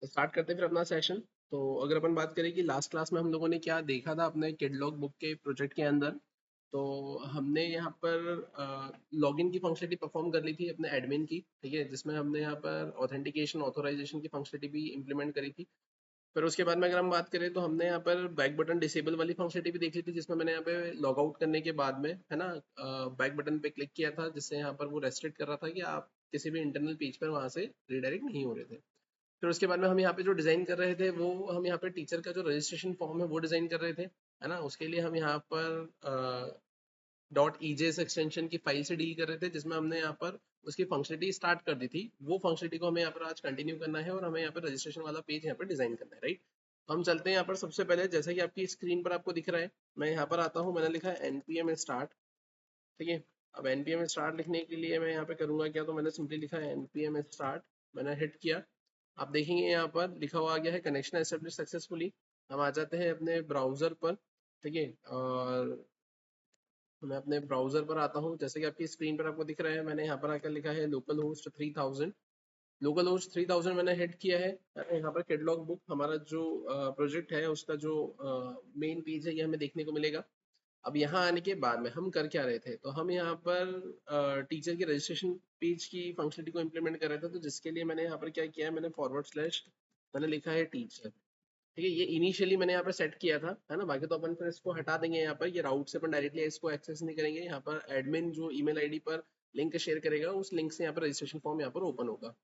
Start करते हैं फिर अपना सेशन। तो अगर अपन बात करें कि लास्ट क्लास में हम लोगों ने क्या देखा था अपने किडलॉग बुक के प्रोजेक्ट के अंदर, तो हमने यहाँ पर लॉगिन की फंक्शनलिटी परफॉर्म कर ली थी अपने एडमिन की, ठीक है, जिसमें हमने यहाँ पर ऑथेंटिकेशन ऑथोराइजेशन की फंक्शनलिटी भी इंप्लीमेंट करी थी। फिर उसके बाद में अगर हम बात करें तो हमने यहाँ पर बैक बटन डिसेबल वाली फंक्शनलिटी भी देख ली थी, जिसमें मैंने यहाँ पे लॉग आउट करने के बाद में है ना बैक बटन पे क्लिक किया था, जिससे यहाँ पर वो रेस्ट्रिक्ट कर रहा था कि आप किसी भी इंटरनल पेज पर वहाँ से रिडायरेक्ट नहीं हो रहे थे। फिर उसके बाद में हम यहाँ पे जो डिज़ाइन कर रहे थे वो हम यहाँ पे टीचर का जो रजिस्ट्रेशन फॉर्म है वो डिज़ाइन कर रहे थे, है ना। उसके लिए हम यहाँ पर डॉट ईजेएस एक्सटेंशन की फाइल से डील कर रहे थे, जिसमें हमने यहाँ पर उसकी फंक्शनलिटी स्टार्ट कर दी थी। वो फंक्शनलिटी को हमें यहाँ पर आज कंटिन्यू करना है और हमें यहाँ पर रजिस्ट्रेशन वाला पेज यहाँ पर डिजाइन करना है, राइट। तो हम चलते हैं यहाँ पर। सबसे पहले जैसा कि आपकी स्क्रीन पर आपको दिख रहा है, मैं यहाँ पर आता हूँ, मैंने लिखा है npm स्टार्ट, ठीक है। अब npm स्टार्ट लिखने के लिए मैं यहाँ पे करूँगा क्या, तो मैंने सिंपली लिखा है npm स्टार्ट, मैंने हिट किया। आप देखेंगे यहाँ पर लिखा हुआ आ गया है कनेक्शन एस्टेब्लिश सक्सेसफुली। हम आ जाते हैं अपने ब्राउजर पर, ठीक है। और मैं अपने ब्राउजर पर आता हूँ, जैसे कि आपकी स्क्रीन पर आपको दिख रहा है, मैंने यहाँ पर आकर लिखा है लोकल होस्ट 3000। लोकल होस्ट 3000 मैंने हिट किया है। यहाँ पर कैटलॉग बुक हमारा जो प्रोजेक्ट है उसका जो मेन पेज है ये हमें देखने को मिलेगा। अब यहाँ आने के बाद में हम कर क्या रहे थे, तो हम यहाँ पर टीचर के रजिस्ट्रेशन पेज की फंक्शनलिटी को इम्प्लीमेंट कर रहे थे। तो जिसके लिए मैंने यहाँ पर क्या किया है, मैंने फॉरवर्ड स्लैश मैंने लिखा है टीचर, ठीक है। ये इनिशियली मैंने यहाँ पर सेट किया था, है ना। बाकी तो अपन फिर इसको हटा देंगे। यहाँ पर ये राउट से अपन डायरेक्टली इसको एक्सेस नहीं करेंगे। यहाँ पर एडमिन जो ईमेल आईडी पर लिंक शेयर करेगा उस लिंक से यहाँ पर रजिस्ट्रेशन फॉर्म यहाँ पर ओपन होगा।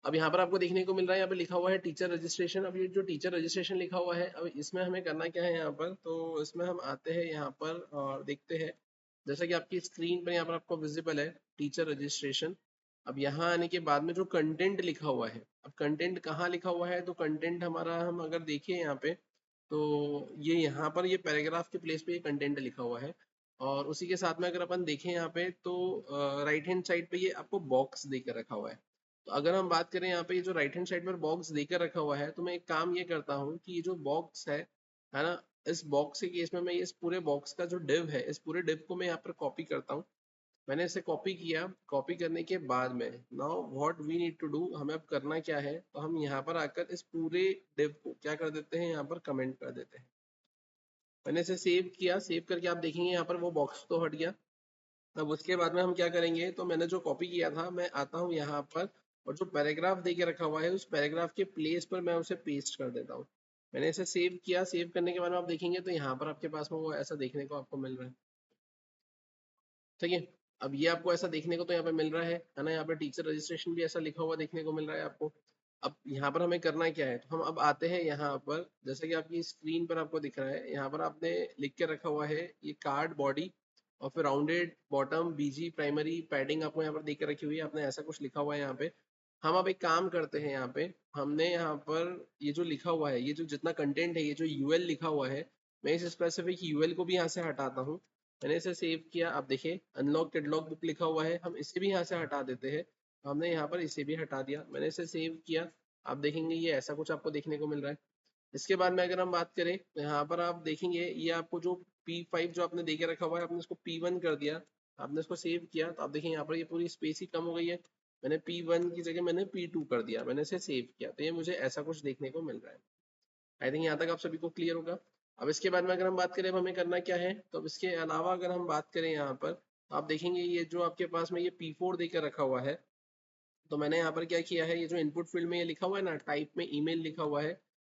अब यहाँ पर आपको देखने को मिल रहा है, यहाँ पे लिखा हुआ है टीचर रजिस्ट्रेशन। अब ये जो टीचर रजिस्ट्रेशन लिखा हुआ है, अब इसमें हमें करना क्या है यहाँ पर, तो इसमें हम आते हैं यहाँ पर और देखते हैं, जैसा कि आपकी स्क्रीन पर यहाँ पर आपको विजिबल है टीचर रजिस्ट्रेशन। अब यहाँ आने के बाद में जो कंटेंट लिखा हुआ है, अब कंटेंट कहाँ लिखा हुआ है, तो कंटेंट हमारा हम अगर देखें यहाँ पे, तो ये यहाँ पर ये पैराग्राफ के प्लेस पे ये कंटेंट लिखा हुआ है। और उसी के साथ में अगर अपन देखें यहाँ पे, तो राइट हैंड साइड पे ये आपको बॉक्स देकर रखा हुआ है। तो अगर हम बात करें यहाँ पे, ये जो राइट हैंड साइड पर बॉक्स देकर रखा हुआ है, तो मैं एक काम ये करता हूँ कि ये जो बॉक्स है ना, इस बॉक्स के केस में मैं इस पूरे बॉक्स का जो डिव है, इस पूरे डिव को मैं यहाँ पर कॉपी करता हूँ। मैंने इसे कॉपी किया। कॉपी करने के बाद में now what we need to do, हमें अब करना क्या है, तो हम यहाँ पर आकर इस पूरे डिव को क्या कर देते हैं, यहाँ पर कमेंट कर देते हैं। मैंने इसे सेव किया। सेव करके आप देखेंगे यहाँ पर वो बॉक्स तो हट गया। अब उसके बाद में हम क्या करेंगे, तो मैंने जो कॉपी किया था मैं आता हूँ यहाँ पर, और जो पैराग्राफ दे के रखा हुआ है उस पैराग्राफ के प्लेस पर मैं उसे पेस्ट कर देता हूँ। मैंने इसे सेव किया। सेव करने के बाद में आप देखेंगे तो यहाँ पर आपके पास में वो ऐसा देखने को आपको मिल रहा है, ठीक है। अब ये आपको ऐसा देखने को तो यहाँ पे मिल रहा है ना। यहाँ पे टीचर रजिस्ट्रेशन भी ऐसा लिखा हुआ देखने को मिल रहा है आपको। अब यहाँ पर हमें करना क्या है, तो हम अब आते हैं यहाँ पर, जैसे कि आपकी स्क्रीन पर आपको दिख रहा है, यहाँ पर आपने लिख के रखा हुआ है ये कार्ड बॉडी, और फिर राउंडेड बॉटम बीजी प्राइमरी पैडिंग आपको यहाँ पर देख के रखी हुई है, आपने ऐसा कुछ लिखा हुआ है यहाँ पे। हम अब एक काम करते हैं, यहाँ पे हमने यहाँ पर ये जो लिखा हुआ है, ये जो जितना कंटेंट है, ये जो यूएल लिखा हुआ है, मैं इस स्पेसिफिक यूएल को भी यहाँ से हटाता हूँ। मैंने इसे सेव किया। आप देखिए अनलॉक कैटलॉग बुक लिखा हुआ है, हम इसे भी यहाँ से हटा देते हैं। हमने यहाँ पर इसे भी हटा दिया। मैंने इसे सेव किया। आप देखेंगे ये ऐसा कुछ आपको देखने को मिल रहा है। इसके बाद में अगर हम बात करें, तो यहाँ पर आप देखेंगे ये आपको जो P5 जो आपने दे के रखा हुआ है, आपने इसको P1 कर दिया। आपने इसको सेव किया तो आप देखेंगे यहाँ पर ये पूरी स्पेस ही कम हो गई है। मैंने P1 की जगह मैंने P2 कर दिया, मैंने इसे सेव किया, तो ये मुझे ऐसा कुछ देखने को मिल रहा है। आई थिंक यहाँ तक आप सभी को क्लियर होगा। अब इसके बाद में अगर हम बात करें अब हमें करना क्या है, तो अब इसके अलावा अगर हम बात करें यहाँ पर, तो आप देखेंगे ये जो आपके पास में ये P4 देकर रखा हुआ है, तो मैंने यहाँ पर क्या किया है, ये जो इनपुट फील्ड में ये लिखा हुआ है ना, टाइप में ईमेल लिखा हुआ है,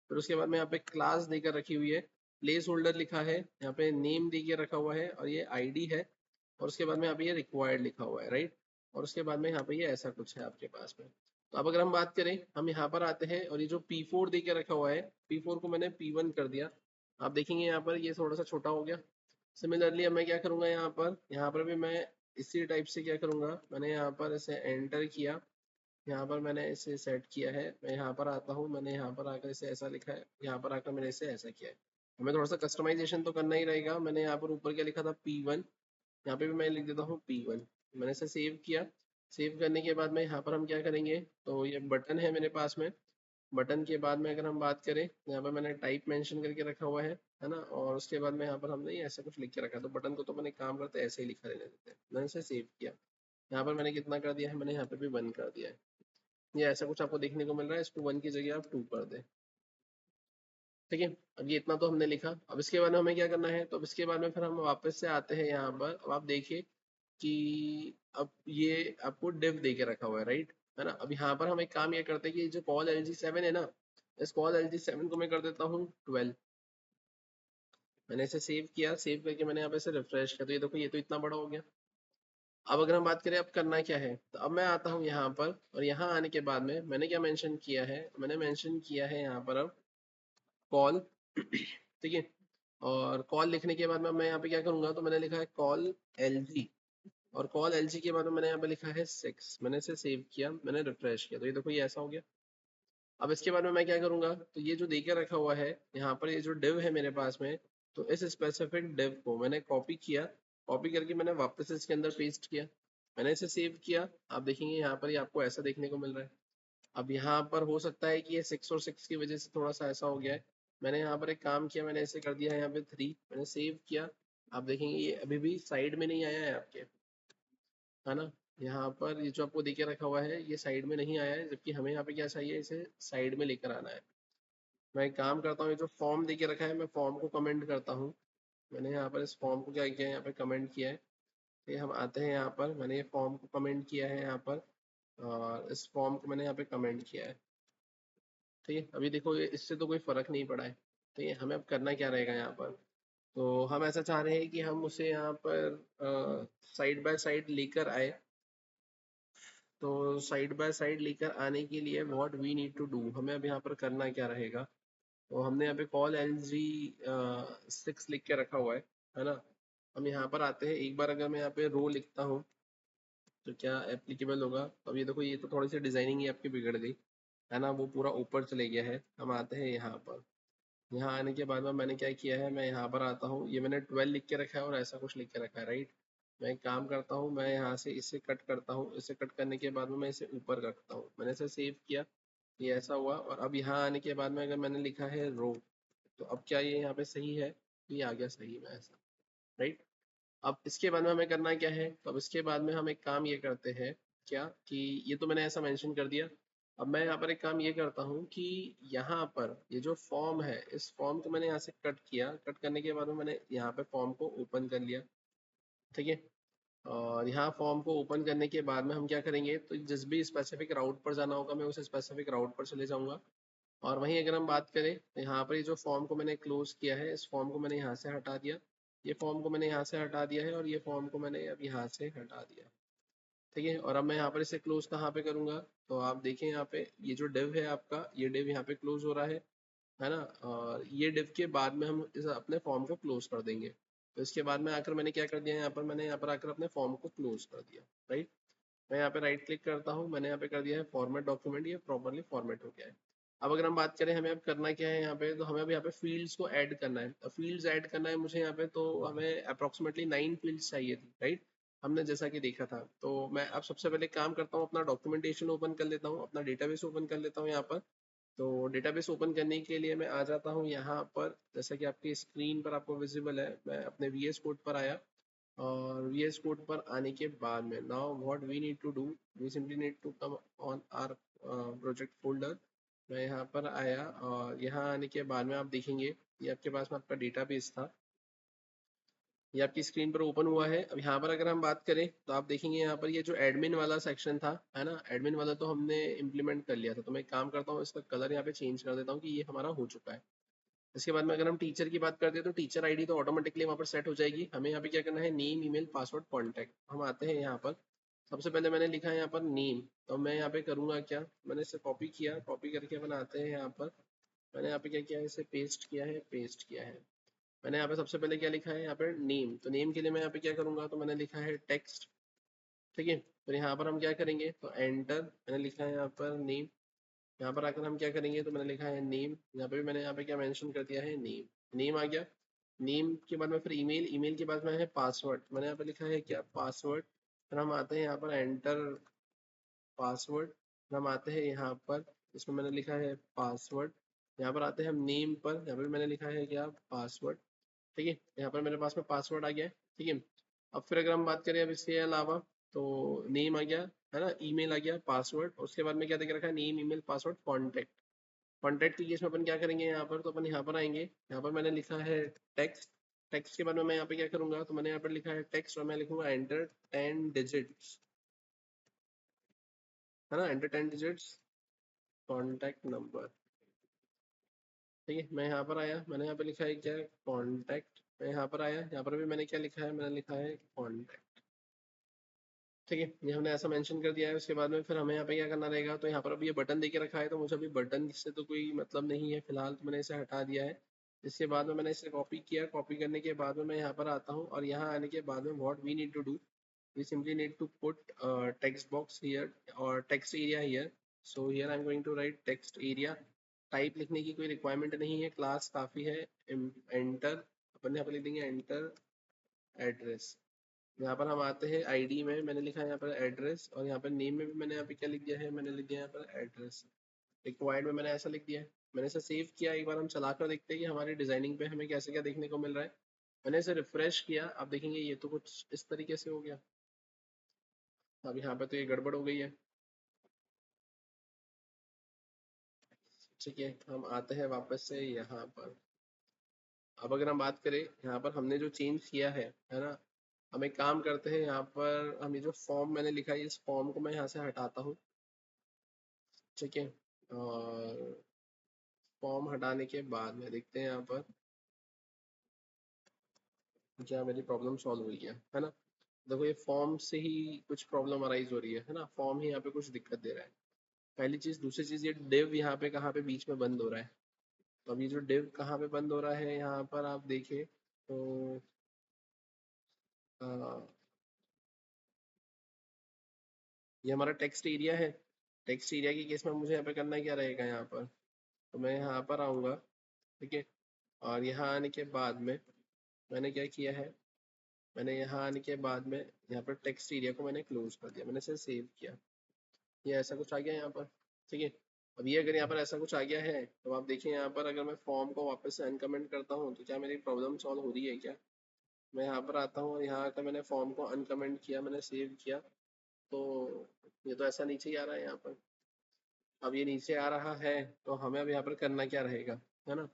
फिर उसके बाद में यहाँ पे क्लास देकर रखी हुई है, प्लेस होल्डर लिखा है, यहाँ पे नेम दे के रखा हुआ है, और ये आईडी है, और उसके बाद में यहाँ पे ये रिक्वायर्ड लिखा हुआ है, राइट। और उसके बाद में यहाँ पे ये ऐसा कुछ है आपके पास में। तो अब अगर हम बात करें, हम यहाँ पर आते हैं, और ये जो P4 दे के रखा हुआ है, P4 को मैंने P1 कर दिया। आप देखेंगे यहाँ पर ये थोड़ा सा छोटा हो गया। सिमिलरली अब मैं क्या करूँगा, यहाँ पर भी मैं इसी टाइप से क्या करूँगा, मैंने यहाँ पर इसे एंटर किया। यहाँ पर मैंने इसे सेट किया है। मैं यहाँ पर आता हूँ, मैंने यहाँ पर आकर इसे ऐसा लिखा है, यहाँ पर आकर मैंने इसे ऐसा किया है। हमें थोड़ा सा कस्टमाइजेशन तो करना ही रहेगा। मैंने यहाँ पर ऊपर क्या लिखा था, P1, यहाँ पे भी मैं लिख देता हूँ P1। मैंने इसे सेव किया। सेव करने के बाद में यहाँ पर हम क्या करेंगे, तो ये बटन है मेरे पास में। बटन के बाद में अगर हम बात करें, यहाँ पर मैंने टाइप मेंशन करके रखा हुआ है ना। और उसके बाद में यहाँ पर हमने ये ऐसा कुछ लिख के रखा, तो बटन को तो मैंने काम करते ऐसे ही लिखा रहने देते हैं। मैंने इसे सेव किया। यहाँ पर मैंने कितना कर दिया है, मैंने यहाँ पे भी 1 कर दिया है। ये ऐसा कुछ आपको देखने को मिल रहा है, इसको 1 की जगह आप 2 कर दें। ठीक है, अब ये इतना तो हमने लिखा। अब इसके बाद में हमें क्या करना है, तो अब इसके बाद में फिर हम वापस से आते हैं यहाँ पर। अब आप देखिए कि अब ये आपको डिव दे के रखा हुआ है, राइट, है ना। अब यहाँ पर हम एक काम ये करते हैं कि जो कॉल LG7 है ना, इस कॉल LG7 को मैं कर देता हूँ 12। मैंने इसे सेव किया, सेव करके मैंने यहाँ पे इसे रिफ्रेश किया, तो ये देखो ये तो इतना बड़ा हो गया। अब अगर हम बात करें अब करना क्या है, तो अब मैं आता हूँ यहाँ पर, और यहाँ आने के बाद में मैंने क्या मेंशन किया है, मैंने मेंशन किया है यहाँ पर अब कॉल ठीक है। और कॉल लिखने के बाद में मैं यहाँ पे क्या करूंगा, तो मैंने लिखा है कॉल LG, और कॉल LG के बाद में मैंने यहाँ पे लिखा है 6। मैंने इसे सेव किया, मैंने रिफ्रेश किया, तो ये देखो ये ऐसा हो गया। अब इसके बाद में मैं क्या करूंगा, तो ये जो देके रखा हुआ है यहाँ पर, ये जो डिव है मेरे पास में, तो इस स्पेसिफिक डिव को मैंने कॉपी किया, कॉपी करके मैंने वापस इसके अंदर पेस्ट किया, मैंने इसे सेव किया। आप देखेंगे यहाँ पर ये आपको ऐसा देखने को मिल रहा है। अब यहाँ पर हो सकता है कि ये 6 और 6 की वजह से थोड़ा सा ऐसा हो गया है। मैंने यहाँ पर एक काम किया, मैंने ऐसे कर दिया है यहाँ पे 3, मैंने सेव किया। आप देखेंगे ये अभी भी साइड में नहीं आया है आपके, है ना। यहाँ पर ये जो आपको देखे रखा हुआ है ये साइड में नहीं आया है, जबकि हमें यहाँ पे क्या चाहिए, इसे साइड में लेकर आना है। मैं एक काम करता हूँ, ये जो फॉर्म देके रखा है मैं फॉर्म को कमेंट करता हूँ। मैंने यहाँ पर इस फॉर्म को क्या किया है, यहाँ पे कमेंट किया है। ये हम आते हैं यहाँ पर, मैंने ये फॉर्म को कमेंट किया है यहाँ पर, और इस फॉर्म को मैंने यहाँ पे कमेंट किया है। ठीक है, अभी देखो ये इससे तो कोई फर्क नहीं पड़ा है। ठीक है, हमें अब करना क्या रहेगा यहाँ पर, तो हम ऐसा चाह रहे हैं कि हम उसे यहाँ पर साइड बाय साइड लेकर आए। तो साइड बाय साइड लेकर आने के लिए what we need to do, हमें अब यहाँ पर करना क्या रहेगा। तो हमने यहाँ पे कॉल LG 6 लिख के रखा हुआ है ना। हम यहाँ पर आते हैं, एक बार अगर मैं यहाँ पे रो लिखता हूँ तो क्या एप्लीकेबल होगा। अब ये देखो ये तो थोड़ी सी डिजाइनिंग ही आपकी बिगड़ गई, है ना, वो पूरा ऊपर चले गया है। हम आते हैं यहाँ पर, यहाँ आने के बाद में मैंने क्या किया है, मैं यहाँ पर आता हूँ, ये मैंने 12 लिख के रखा है और ऐसा कुछ लिख के रखा है, राइट। मैं एक काम करता हूँ, मैं यहाँ से इसे कट करता हूँ, इसे कट करने के बाद में मैं इसे ऊपर रखता हूँ, मैंने इसे सेव किया, ये ऐसा हुआ। और अब यहाँ आने के बाद में अगर मैंने लिखा है रो, तो अब क्या ये यहाँ पे सही है, ये आ गया सही में ऐसा, राइट। अब इसके बाद में हमें करना क्या है, तो अब इसके बाद में हम एक काम ये करते हैं क्या, कि ये तो मैंने ऐसा मेंशन कर दिया। अब मैं यहाँ पर एक काम ये करता हूँ कि यहाँ पर ये जो फॉर्म है, इस फॉर्म को मैंने यहाँ से कट किया, कट करने के बाद में मैंने यहाँ पे फॉर्म को ओपन कर लिया। ठीक है, और यहाँ फॉर्म को ओपन करने के बाद में हम क्या करेंगे, तो जिस भी स्पेसिफिक राउट पर जाना होगा मैं उस स्पेसिफिक राउट पर चले जाऊँगा। और वहीं अगर हम बात करें तो यहाँ पर ये जो फॉर्म को मैंने क्लोज किया है, इस फॉर्म को मैंने यहाँ से हटा दिया, ये फॉर्म को मैंने यहाँ से हटा दिया है, और ये फॉर्म को मैंने अब यहाँ से हटा दिया। ठीक है, और अब मैं यहाँ पर इसे क्लोज कहाँ पे करूँगा, तो आप देखें यहाँ पे ये जो डिव है आपका, ये डिव यहाँ पे क्लोज हो रहा है ना। और ये डिव के बाद में हम इस अपने फॉर्म को क्लोज कर देंगे। तो इसके बाद में आकर मैंने क्या कर दिया, यहाँ पर मैंने यहाँ पर आकर अपने फॉर्म को क्लोज कर दिया, राइट। मैं यहाँ पे राइट क्लिक करता हूँ, मैंने यहाँ पे कर दिया है फॉर्मेट डॉक्यूमेंट, ये प्रॉपरली फॉर्मेट हो गया है। अब अगर हम बात करें हमें अब करना क्या है यहाँ पे, तो हमें अब यहाँ पे फील्ड्स को ऐड करना है। फील्ड्स ऐड करना है मुझे यहाँ पे, तो हमें अप्रोक्सीमेटली 9 फील्ड्स चाहिए थी, राइट, हमने जैसा कि देखा था। तो मैं अब सबसे पहले काम करता हूँ, अपना डॉक्यूमेंटेशन ओपन कर लेता हूँ, अपना डेटाबेस ओपन कर लेता हूँ यहाँ पर। तो डेटाबेस ओपन करने के लिए मैं आ जाता हूँ यहाँ पर, जैसा कि आपकी स्क्रीन पर आपको विजिबल है, मैं अपने VS कोड पर आया। और VS कोड पर आने के बाद में now what we need to do, we simply need to come on our project folder. मैं यहाँ पर आया, और यहाँ आने के बाद में आप देखेंगे ये आपके पास में आपका डेटाबेस था, ये आपकी स्क्रीन पर ओपन हुआ है। अब यहाँ पर अगर हम बात करें तो आप देखेंगे यहाँ पर ये जो एडमिन वाला सेक्शन था, है ना, एडमिन वाला तो हमने इम्प्लीमेंट कर लिया था। तो मैं एक काम करता हूँ, इसका कलर यहाँ पे चेंज कर देता हूँ कि ये हमारा हो चुका है। इसके बाद में अगर हम टीचर की बात करते हैं तो टीचर आईडी तो ऑटोमेटिकली वहाँ पर सेट हो जाएगी। हमें यहाँ पे क्या करना है, नेम, ईमेल, पासवर्ड, कॉन्टैक्ट। हम आते हैं यहाँ पर, सबसे पहले मैंने लिखा है यहाँ पर नेम, तो मैं यहाँ पे करूँगा क्या, मैंने इसे कॉपी किया, कॉपी करके अपन आते हैं यहाँ पर। मैंने यहाँ पे क्या किया है, इसे पेस्ट किया है, पेस्ट किया है। मैंने यहाँ पे सबसे पहले क्या लिखा है, यहाँ पे नेम, तो नेम के लिए मैं यहाँ पे क्या करूँगा, तो मैंने लिखा है टेक्स्ट। ठीक है, तो यहाँ पर हम क्या करेंगे, तो एंटर, मैंने लिखा है यहाँ पर नेम। यहाँ पर आकर हम क्या करेंगे, तो मैंने लिखा है नेम, यहाँ पे भी मैंने यहाँ पे क्या मेंशन कर दिया है, नेम, नेम आ गया। नेम के बाद में फिर ईमेल, ईमेल के बाद में है पासवर्ड, मैंने यहाँ पे लिखा है क्या, पासवर्ड। फिर हम आते हैं यहाँ पर एंटर पासवर्ड, फिर हम आते हैं यहाँ पर, इसमें मैंने लिखा है पासवर्ड। यहाँ पर आते हैं हम नेम पर, यहाँ पर मैंने लिखा है क्या, पासवर्ड। ठीक है, यहाँ पर मेरे पास में पासवर्ड आ गया है। ठीक है, अब फिर अगर हम बात करें अब इसके अलावा, तो नेम आ गया, है ना, ईमेल आ गया, पासवर्ड, उसके बाद में क्या देख रखा है, name email password contact. Contact के केस में अपन क्या करेंगे यहाँ पर, तो अपन यहाँ पर आएंगे, यहाँ पर मैंने लिखा है टेक्स्ट। टेक्स्ट के बाद में मैं यहाँ पे क्या करूंगा, तो मैंने यहाँ पर लिखा है टेक्स्ट और मैं लिखूंगा एंटर 10 डिजिट्स, है ना, एंटर 10 डिजिट्स कॉन्टैक्ट नंबर। ठीक है, मैं यहाँ पर आया, मैंने यहाँ पे लिखा है क्या, कॉन्टैक्ट। मैं यहाँ पर आया, यहाँ पर भी मैंने क्या लिखा है, मैंने लिखा है कॉन्टैक्ट। ठीक है, ये हमने ऐसा मेंशन कर दिया है। उसके बाद में फिर हमें यहाँ पे क्या करना रहेगा, तो यहाँ पर अभी ये बटन देके रखा है, तो मुझे अभी बटन से तो कोई मतलब नहीं है फिलहाल, तो मैंने इसे हटा दिया है। इसके बाद में मैंने इसे कॉपी किया, कॉपी करने के बाद में मैं यहाँ पर आता हूँ, और यहाँ आने के बाद में what we need to do, we simply need to put text box here or text area here. So here I'm going to write text area. Type लिखने की कोई रिक्वायरमेंट नहीं है, क्लास काफ़ी है। एंटर, अपन यहाँ पर लिख देंगे एंटर एड्रेस। यहाँ पर हम आते हैं आईडी में, मैंने लिखा है यहाँ पर एड्रेस, और यहाँ पर नेम में भी मैंने यहाँ पे क्या लिख दिया है, मैंने लिख दिया यहाँ पर एड्रेस। रिक्वायर्ड में मैंने ऐसा लिख दिया है। मैंने इसे सेव किया, एक बार हम चला कर देखते हैं कि हमारी डिजाइनिंग पे हमें कैसे क्या देखने को मिल रहा है। मैंने इसे रिफ्रेश किया, आप देखेंगे ये तो कुछ इस तरीके से हो गया। अब यहाँ पे तो ये गड़बड़ हो गई है। ठीक है, हम आते हैं वापस से यहाँ पर। अब अगर हम बात करें यहाँ पर हमने जो चेंज किया है ना, हम एक काम करते हैं, यहाँ पर हम ये जो फॉर्म मैंने लिखा है, इस फॉर्म को मैं यहाँ से हटाता हूँ। ठीक है, और फॉर्म हटाने के बाद में देखते हैं यहाँ पर क्या मेरी प्रॉब्लम सॉल्व हुई है ना। देखो ये फॉर्म से ही कुछ प्रॉब्लम अराइज हो रही है ना, फॉर्म ही यहाँ पे कुछ दिक्कत दे रहा है, पहली चीज। दूसरी चीज, ये डिव यहाँ पे कहाँ पे बीच में बंद हो रहा है। तो अभी जो डिव कहाँ पे बंद हो रहा है, यहाँ पर आप देखें तो अ, ये हमारा टेक्स्ट एरिया है। टेक्स्ट एरिया के केस में मुझे यहाँ पे करना क्या रहेगा, यहाँ पर तो मैं यहाँ पर आऊँगा। ठीक है, और यहाँ आने के बाद में मैंने क्या किया है, मैंने यहाँ आने के बाद में यहाँ पर टेक्स्ट एरिया को मैंने क्लोज कर दिया, मैंने इसे सेव किया। ये ऐसा कुछ आ गया यहाँ पर। ठीक है, अब ये अगर यहाँ पर ऐसा कुछ आ गया है, तो आप देखिए यहाँ पर अगर मैं फॉर्म को वापस से अनकमेंट करता हूँ, तो क्या मेरी प्रॉब्लम सॉल्व हो रही है क्या। मैं यहाँ पर आता हूँ और यहाँ आकर मैंने फॉर्म को अनकमेंट किया, मैंने सेव किया, तो ये तो ऐसा नीचे ही आ रहा है यहाँ पर। अब ये नीचे आ रहा है, तो हमें अब यहाँ पर करना क्या रहेगा, है ना।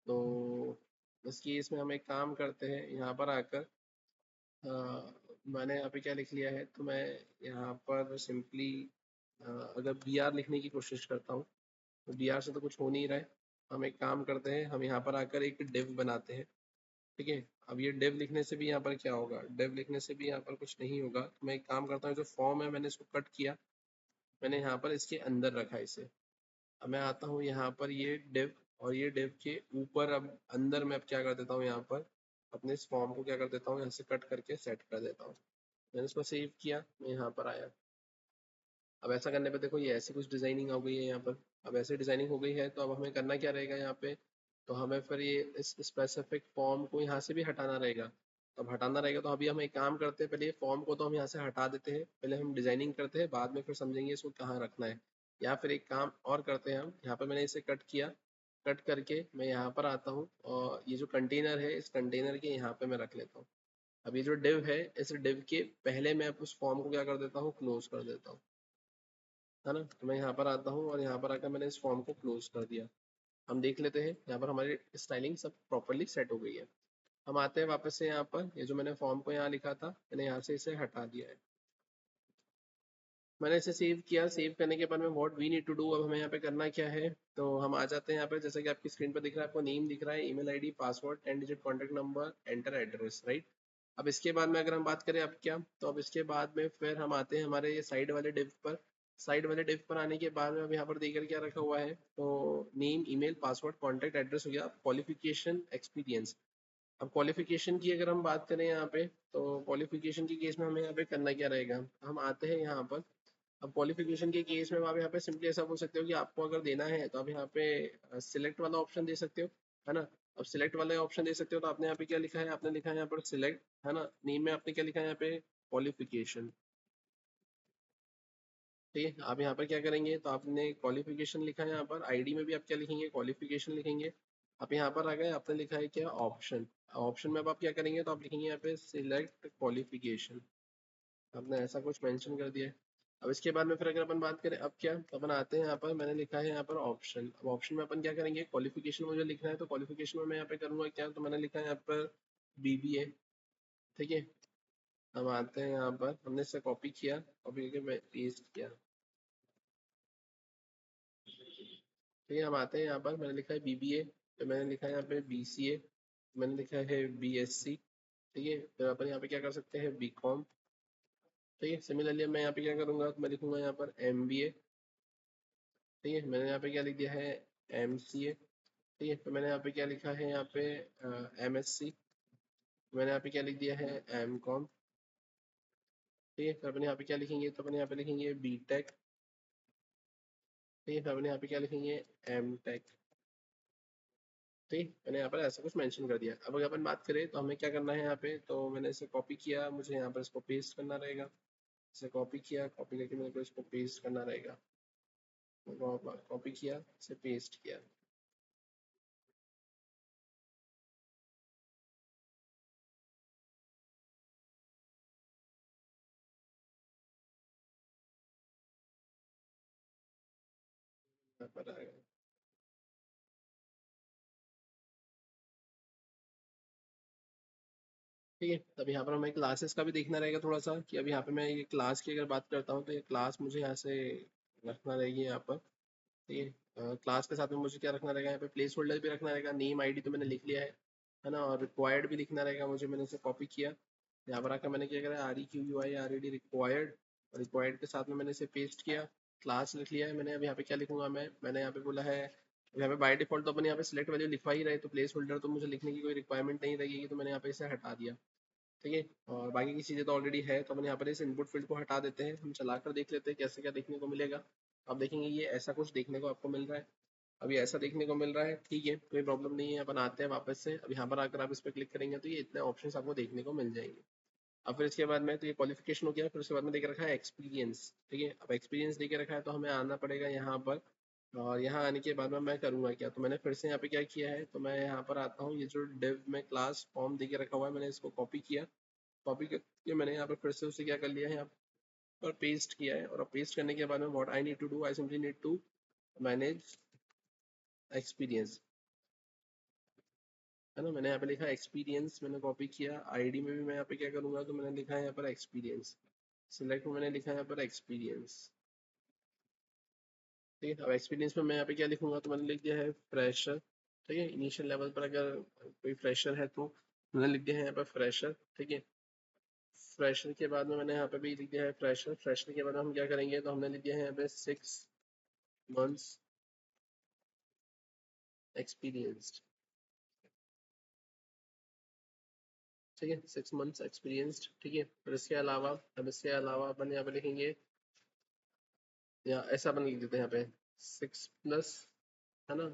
तो इस केस में हम एक काम करते हैं, यहाँ पर आकर मैंने यहाँ पे क्या लिख लिया है, तो मैं यहाँ पर सिंपली अगर बी आर लिखने की कोशिश करता हूँ, तो बी आर से तो कुछ हो नहीं रहा है। हम एक काम करते हैं, हम यहाँ पर आकर एक डिव बनाते हैं। ठीक है, अब ये डिव लिखने से भी यहाँ पर क्या होगा, डिव लिखने से भी यहाँ पर कुछ नहीं होगा। तो मैं एक काम करता हूँ, जो फॉर्म है मैंने इसको कट किया, मैंने यहाँ पर इसके अंदर रखा इसे। अब मैं आता हूँ यहाँ पर, ये डिव और ये डिव के ऊपर, अब अंदर मैं अब क्या कर देता हूँ, यहाँ पर अपने इस फॉर्म को क्या कर देता हूँ, यहाँ से कट करके सेट कर देता हूँ। मैंने इसको सेव किया, मैं यहाँ पर आया। अब ऐसा करने पे देखो ये ऐसी कुछ डिजाइनिंग हो गई है यहाँ पर। अब ऐसी डिजाइनिंग हो गई है, तो अब हमें करना क्या रहेगा यहाँ पे, तो हमें फिर ये इस स्पेसिफिक फॉर्म को यहाँ से भी हटाना रहेगा। तो अब हटाना रहेगा, तो अभी हम एक काम करते हैं, पहले ये फॉर्म को तो हम यहाँ से हटा देते हैं, पहले हम डिजाइनिंग करते हैं, बाद में फिर समझेंगे इसको कहाँ रखना है। या फिर एक काम और करते हैं, हम यहाँ पर मैंने इसे कट किया, कट करके मैं यहाँ पर आता हूँ, और ये जो कंटेनर है, इस कंटेनर के यहाँ पे मैं रख लेता हूँ। अब ये जो डिव है, इस डिव के पहले मैं उस फॉर्म को क्या कर देता हूँ, क्लोज कर देता हूँ, है ना। तो मैं यहाँ पर आता हूँ, और यहाँ पर आकर मैंने इस फॉर्म को क्लोज कर दिया। हम देख लेते हैं, यहाँ पर हमारी स्टाइलिंग सब प्रॉपरली सेट हो गई है। हम आते हैं वापस से यहाँ पर, ये जो मैंने फॉर्म को यहाँ लिखा था, मैंने यहाँ से इसे हटा दिया है। मैंने इसे सेव किया, सेव करने के बाद में what we need to do, अब हमें यहाँ पे करना क्या है, तो हम आ जाते हैं यहाँ पे, जैसे कि आपकी स्क्रीन पर दिख रहा है, आपको नेम दिख रहा है, email ID, password, 10 digit contact number, enter address, right. अब इसके बाद में अगर हम बात करें अब क्या, तो अब इसके बाद में फिर हम आते हैं हमारे ये साइड वाले डिव पर। साइड वाले डिव पर आने के बाद में अब यहाँ पर देखकर क्या रखा हुआ है, तो name, email, password, contact address हो गया, क्वालिफिकेशन, एक्सपीरियंस। अब क्वालिफिकेशन की अगर हम बात करें यहाँ पे, तो क्वालिफिकेशन के केस में हमें यहाँ पे करना क्या रहेगा, हम आते हैं यहाँ पर। अब क्वालिफिकेशन के केस में आप यहाँ पे सिंपली ऐसा बोल सकते हो कि आपको अगर देना है, तो आप यहाँ पे सिलेक्ट वाला ऑप्शन दे सकते हो, है ना। अब सिलेक्ट वाला ऑप्शन दे सकते हो, तो आपने यहाँ पे क्या लिखा है, आपने लिखा है यहाँ पर सिलेक्ट, है ना। नेम में आपने क्या लिखा है यहाँ पे, क्वालिफिकेशन। ठीक है, आप यहाँ पर क्या करेंगे, तो आपने क्वालिफिकेशन लिखा है यहाँ पर, आईडी में भी आप क्या लिखेंगे, क्वालिफिकेशन लिखेंगे। आप यहाँ पर आ गए, आपने लिखा है क्या, ऑप्शन। ऑप्शन में अब आप क्या करेंगे, तो आप लिखेंगे यहाँ पे सिलेक्ट क्वालिफिकेशन। आपने ऐसा कुछ मेंशन कर दिया है। अब इसके बाद में फिर अगर अपन बात करें अब क्या, तो अपन आते हैं यहाँ पर, मैंने लिखा है यहाँ पर ऑप्शन। अब ऑप्शन में अपन क्या करेंगे, क्वालिफिकेशन मुझे लिखना है, तो क्वालिफिकेशन में मैं यहाँ पे करूँगा क्या, तो मैंने लिखा है यहाँ पर बीबीए। ठीक है, हम आते हैं यहाँ पर, हमने इससे कॉपी किया, कॉपी करके मैं पेस्ट किया। ठीक है, हम आते हैं यहाँ पर, मैंने लिखा है बीबीए, तो मैंने लिखा है यहाँ पे बीसीए, मैंने लिखा है बीएससी। ठीक है, फिर अपन यहाँ पे क्या कर सकते हैं, बीकॉम। ठीक है, सिमिलरली मैं यहाँ पे क्या करूँगा, तो मैं लिखूंगा यहाँ पर एमबीए। ठीक है, मैंने यहाँ पे क्या लिख दिया है, एमसीए। ठीक है, तो मैंने यहाँ पे क्या लिखा है, यहाँ पे एमएससी। मैंने यहाँ पे क्या लिख दिया है, एमकॉम। ठीक है, फिर अपन यहाँ पे क्या लिखेंगे, तो अपन यहाँ पे लिखेंगे बीटेक। ठीक है, फिर अपन यहाँ पे क्या लिखेंगे, एम टेक। ठीक, मैंने यहाँ पर ऐसा कुछ मेंशन कर दिया। अब अगर अपन बात करें तो हमें क्या करना है यहाँ पे, तो मैंने इसे कॉपी किया, मुझे यहाँ पर इसको पेस्ट करना रहेगा। इसे कॉपी किया, कॉपी करके मेरे को इसको पेस्ट करना रहेगा। कॉपी किया, इसे पेस्ट किया। यहाँ पर आएगा। ठीक है, तब यहाँ पर हमें क्लासेस का भी देखना रहेगा थोड़ा सा, कि अब यहाँ पे मैं ये क्लास की अगर बात करता हूँ, तो ये क्लास मुझे यहाँ से रखना रहेगी यहाँ पर। ठीक है, क्लास के साथ में मुझे क्या रखना रहेगा, यहाँ पे प्लेस होल्डर भी रखना रहेगा, नेम आईडी तो मैंने लिख लिया है ना, और रिक्वायर्ड भी लिखना रहेगा मुझे, मैंने इसे कॉपी किया। यहाँ पर आकर मैंने क्या करा, R E Q U I R E D required, और रिक्वायर्ड के साथ में मैंने इसे पेस्ट किया, क्लास लिख लिया है मैंने। अब यहाँ पे क्या लिखूंगा मैंने यहाँ पे बोला है, यहाँ पे बाय डिफॉल्ट तो अपन यहाँ पे सिलेक्ट वैल्यू लिखवा ही रहे, तो प्लेस होल्डर तो मुझे लिखने की कोई रिक्वायरमेंट नहीं रहेगी, तो मैंने यहाँ पे इसे हटा दिया। ठीक है, और बाकी की चीज़ें तो ऑलरेडी है, तो अपन यहाँ पर इस इनपुट फील्ड को हटा देते हैं, हम चलाकर देख लेते हैं कैसे क्या देखने को मिलेगा। अब देखेंगे ये ऐसा कुछ देखने को आपको मिल रहा है, अभी ऐसा देखने को मिल रहा है। ठीक है, कोई प्रॉब्लम नहीं है, अपन आते हैं वापस से। अब यहाँ पर आकर आप इस पर क्लिक करेंगे तो ये इतने ऑप्शंस आपको देखने को मिल जाएंगे। अब फिर इसके बाद में तो ये क्वालिफिकेशन हो गया, फिर उसके बाद में देख रखा है एक्सपीरियंस। ठीक है, अब एक्सपीरियंस देख रखा है तो हमें आना पड़ेगा यहाँ पर, और यहाँ आने के बाद में मैं करूँगा क्या, तो मैंने फिर से यहाँ पे क्या किया है, तो मैं यहाँ पर आता हूँ, ये जो डिव में क्लास फॉर्म दे के रखा हुआ है, मैंने इसको कॉपी किया। कॉपी करके मैंने यहाँ पर फिर से उसे क्या कर लिया है, यहाँ पर पेस्ट किया है, और पेस्ट करने के बाद में what I need to do, I simply need to manage experience. है ना, मैंने यहाँ पे लिखा एक्सपीरियंस, मैंने कॉपी किया। आईडी में भी मैं यहाँ पे क्या करूँगा, तो मैंने लिखा है यहाँ पर एक्सपीरियंस। सिलेक्ट में मैंने लिखा है यहाँ पर एक्सपीरियंस। ठीक है, अब एक्सपीरियंस में मैं यहाँ पे क्या लिखूंगा, तो मैंने लिख दिया है फ्रेशर। ठीक है, इनिशियल लेवल पर अगर कोई फ्रेशर है तो मैंने लिख दिया है यहाँ पर फ्रेशर। ठीक है, फ्रेशर के बाद में मैंने यहाँ पे भी लिख दिया है फ्रेशर। फ्रेशर के बाद हम क्या करेंगे, तो हमने लिख दिया है यहाँ पे 6 months एक्सपीरियंस्ड। ठीक है, 6 months एक्सपीरियंस्ड। ठीक है, फिर इसके अलावा, अब इसके अलावा अपन यहाँ पे लिखेंगे, या ऐसा अपन लिख देते हैं यहाँ पे 6+ है ना,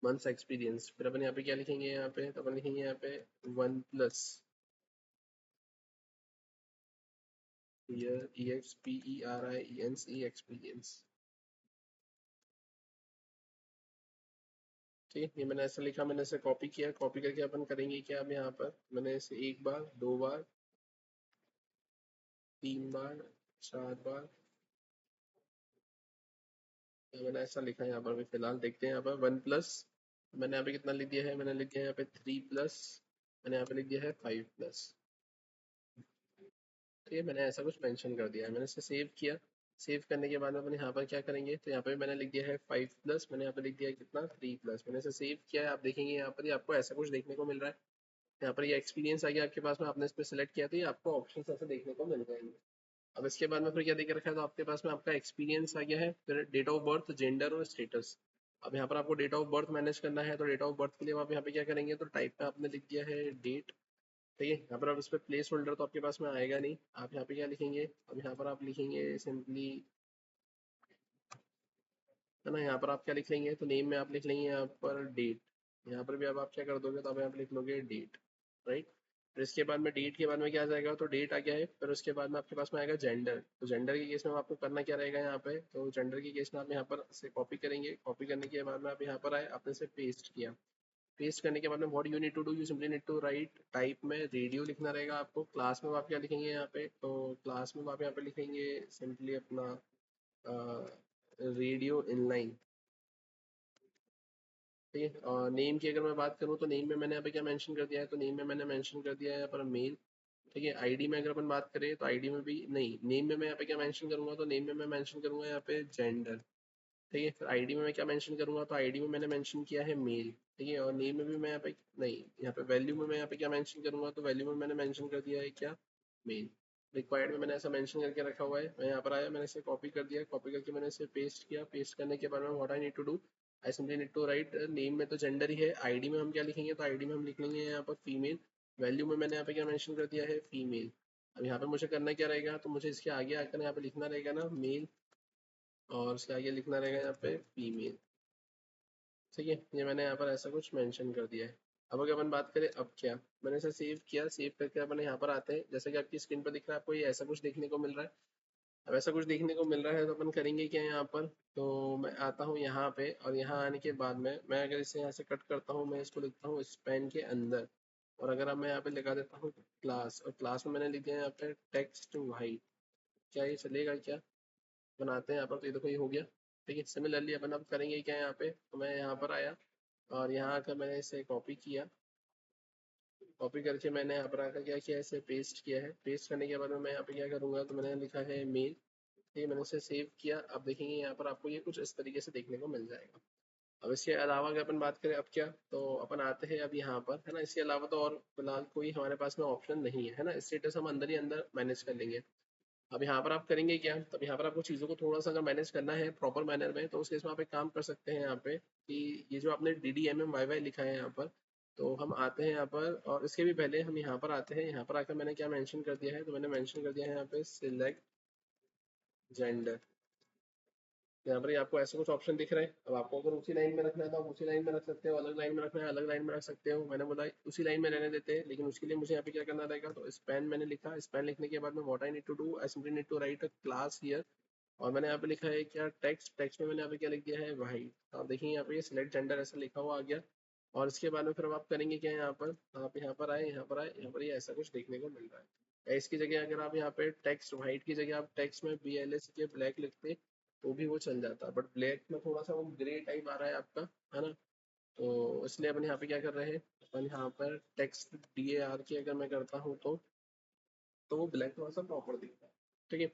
मंथ्स एक्सपीरियंस। फिर अपन यहाँ पे क्या लिखेंगे, यहाँ पे तो अपन लिखेंगे यहाँ पे 1+ ईयर EXPERIENCE एक्सपीरियंस। ठीक है, ये मैंने ऐसा लिखा, मैंने इसे कॉपी किया, कॉपी करके अपन करेंगे क्या, अब यहाँ पर मैंने इसे 1 बार, 2 बार, 3 बार, 4 बार, मैंने ऐसा लिखा है यहाँ पर। अभी फिलहाल देखते हैं यहाँ पर 1+, मैंने यहाँ पे कितना लिख दिया है, मैंने लिख दिया है यहाँ पे 3+, मैंने यहाँ पे लिख दिया है 5+। ठीक है, मैंने ऐसा कुछ मेंशन कर दिया है, मैंने इसे सेव किया। सेव करने के बाद में अपन यहाँ पर क्या करेंगे, तो यहाँ पे मैंने लिख दिया है 5+, मैंने यहाँ पे लिख दिया है कितना, 3+, मैंने इसे सेव किया है। आप देखेंगे यहाँ पर ये आपको ऐसा कुछ देखने को मिल रहा है, यहाँ पर ये एक्सपीरियंस आ गया आपके पास में, आपने इस पर सिलेक्ट किया तो ये आपको ऑप्शन ऐसे देखने को मिल जाएंगे। अब इसके बाद में फिर क्या देख रखा है, तो आपके पास में आपका एक्सपीरियंस आ गया है, फिर डेट ऑफ बर्थ, जेंडर और स्टेटस। अब यहाँ पर आपको डेट ऑफ बर्थ मैनेज करना है, तो डेट ऑफ बर्थ के लिए आप यहाँ पे क्या करेंगे, तो टाइप में आपने लिख दिया है डेट। ठीक है, यहाँ पर आप इस पर प्लेस होल्डर तो आपके पास में आएगा नहीं, आप यहाँ पे क्या लिखेंगे, अब यहाँ पर आप लिखेंगे सिंपली, है ना, यहाँ पर आप क्या लिख लेंगे, तो नेम में आप लिख लेंगे यहाँ पर डेट। यहाँ पर भी अब आप क्या कर दोगे, तो आप यहाँ पे लिख लोगे डेट। राइट, फिर इसके बाद में डेट के बाद में क्या आ जाएगा, तो डेट आ गया है। फिर उसके बाद में आपके पास में आएगा जेंडर, तो जेंडर के केस में आपको करना क्या रहेगा यहाँ पे, तो जेंडर के केस में आप यहाँ पर से कॉपी करेंगे, कॉपी करने के बाद में आप यहाँ पर आए, आपने से पेस्ट किया। पेस्ट करने के बाद में what you need to do, you simply need to write type में रेडियो लिखना रहेगा आपको। क्लास में आप क्या लिखेंगे यहाँ पे, तो क्लास में आप यहाँ पे लिखेंगे सिंपली अपना रेडियो इनलाइन। ठीक है, और नेम की अगर मैं बात करूँ तो नेम में मैंने यहाँ पे क्या मेंशन कर दिया है, तो नेम में मैंने मेंशन कर दिया है यहाँ पर मेल। ठीक है, आईडी में अगर अपन बात करें तो आईडी में भी नहीं, नेम में मैं यहाँ पे क्या मेंशन करूंगा, तो नेम में मैं मेंशन करूंगा यहाँ पे जेंडर। ठीक है, फिर आईडी में मैं क्या मेंशन करूंगा, तो आईडी में मैंने मेंशन किया है मेल। ठीक है, और नेम में भी मैं यहाँ पे नहीं, यहाँ पे वैल्यू में मैं यहाँ पे क्या मेंशन करूंगा, तो वैल्यू में मैंने मेंशन कर दिया है क्या, मेल। रिक्वायर्ड में मैंने ऐसा मेंशन करके रखा हुआ है। मैं यहाँ पर आया, मैंने इसे कॉपी कर दिया, कॉपी करके मैंने इसे पेस्ट किया। पेस्ट करने के बाद में what I need to do, I simply need to write, name में तो जेंडर ही है, आईडी में हम क्या लिखेंगे, तो आईडी में हम लिख लेंगे यहाँ पर फीमेल। वैल्यू में मैंने यहाँ पे क्या मेंशन कर दिया है, फीमेल। अब यहाँ पे मुझे करना क्या रहेगा, तो मुझे इसके आगे आकर यहाँ पे लिखना रहेगा ना मेल, और उसके आगे लिखना रहेगा यहाँ पे फीमेल। ठीक है, ये मैंने यहाँ पर ऐसा कुछ मेंशन कर दिया है। अब अगर अपन बात करें अब क्या, मैंने इसे सेव किया, सेव करके अपन यहाँ पर आते हैं, जैसे कि आपकी स्क्रीन पर दिख रहा है आपको, ये ऐसा कुछ देखने को मिल रहा है। अब ऐसा कुछ देखने को मिल रहा है तो अपन करेंगे क्या यहाँ पर, तो मैं आता हूँ यहाँ पे, और यहाँ आने के बाद में मैं अगर इसे यहाँ से कट करता हूँ, मैं इसको लिखता हूँ स्पैन के अंदर, और अगर अब मैं यहाँ पे लगा देता हूँ क्लास, और क्लास में मैंने लिख दिया यहाँ पे टेक्स्ट वाइट, क्या ये चलेगा क्या, बनाते हैं यहाँ पर, तो ये देखो ये हो गया। ठीक है, सिमिलरली अपन अब करेंगे क्या यहाँ पे, तो मैं यहाँ पर आया, और यहाँ आकर मैंने इसे कॉपी किया, कॉपी करके मैंने यहाँ पर आकर क्या किया, इसे पेस्ट किया है। पेस्ट करने के बाद में मैं यहाँ पे क्या करूँगा, तो मैंने लिखा है मेल। ठीक है, मैंने उसे सेव किया। अब देखेंगे यहाँ पर आपको ये कुछ इस तरीके से देखने को मिल जाएगा। अब इसके अलावा अगर अपन बात करें अब क्या, तो अपन आते हैं अब यहाँ पर, है ना, इसके अलावा तो और फिलहाल कोई हमारे पास में ऑप्शन नहीं है, है ना, स्टेटस हम अंदर ही अंदर मैनेज कर लेंगे। अब यहाँ पर आप करेंगे क्या, तब यहाँ पर आपको चीज़ों को थोड़ा सा अगर मैनेज करना है प्रॉपर मैनर में, तो उस केस में आप एक काम कर सकते हैं यहाँ पे, कि ये जो आपने DDMMYY लिखा है यहाँ पर, तो हम आते हैं यहाँ पर, और इसके भी पहले हम यहाँ पर आते हैं। यहाँ पर आकर मैंने क्या मेंशन कर दिया है, तो मैंने मेंशन कर दिया है यहाँ पे सिलेक्ट जेंडर। यहाँ पर ही आपको ऐसा कुछ ऑप्शन दिख रहा है। अब आपको अगर उसी लाइन में रखना है तो आप उसी लाइन में रख सकते हो, अलग लाइन में रखना है अलग लाइन में रख सकते हो। मैंने बोला उसी लाइन में रहने देते हैं, लेकिन उसके लिए मुझे यहाँ पे क्या करना रहेगा, तो स्पैन मैंने लिखा, स्पैन लिखने के बाद में what I need to do, I simply need to write a class here, और मैंने यहाँ पे लिखा है क्या, टेक्स्ट। टेक्स्ट में मैंने यहाँ पे क्या लिख दिया है, वाइट। तो आप देखिए यहाँ पे ये सिलेक्ट जेंडर ऐसा लिखा हुआ आ गया। और इसके बाद में फिर अब आप करेंगे क्या, यहाँ पर आप यहाँ पर आए, यहाँ पर आए, यहाँ पर ये ऐसा कुछ देखने को मिल रहा है। या इसकी जगह अगर आप यहाँ पे टेक्स्ट वाइट की जगह आप टेक्स्ट में BLS के ब्लैक लिखते, तो भी वो चल जाता, बट ब्लैक में थोड़ा सा वो ग्रे टाइप आ रहा है आपका, है ना। तो इसलिए अपन यहाँ पे क्या कर रहे हैं, अपन यहाँ पर टेक्स्ट DAR की अगर मैं करता हूँ तो वो ब्लैक थोड़ा सा प्रॉपर दिखता है। ठीक है,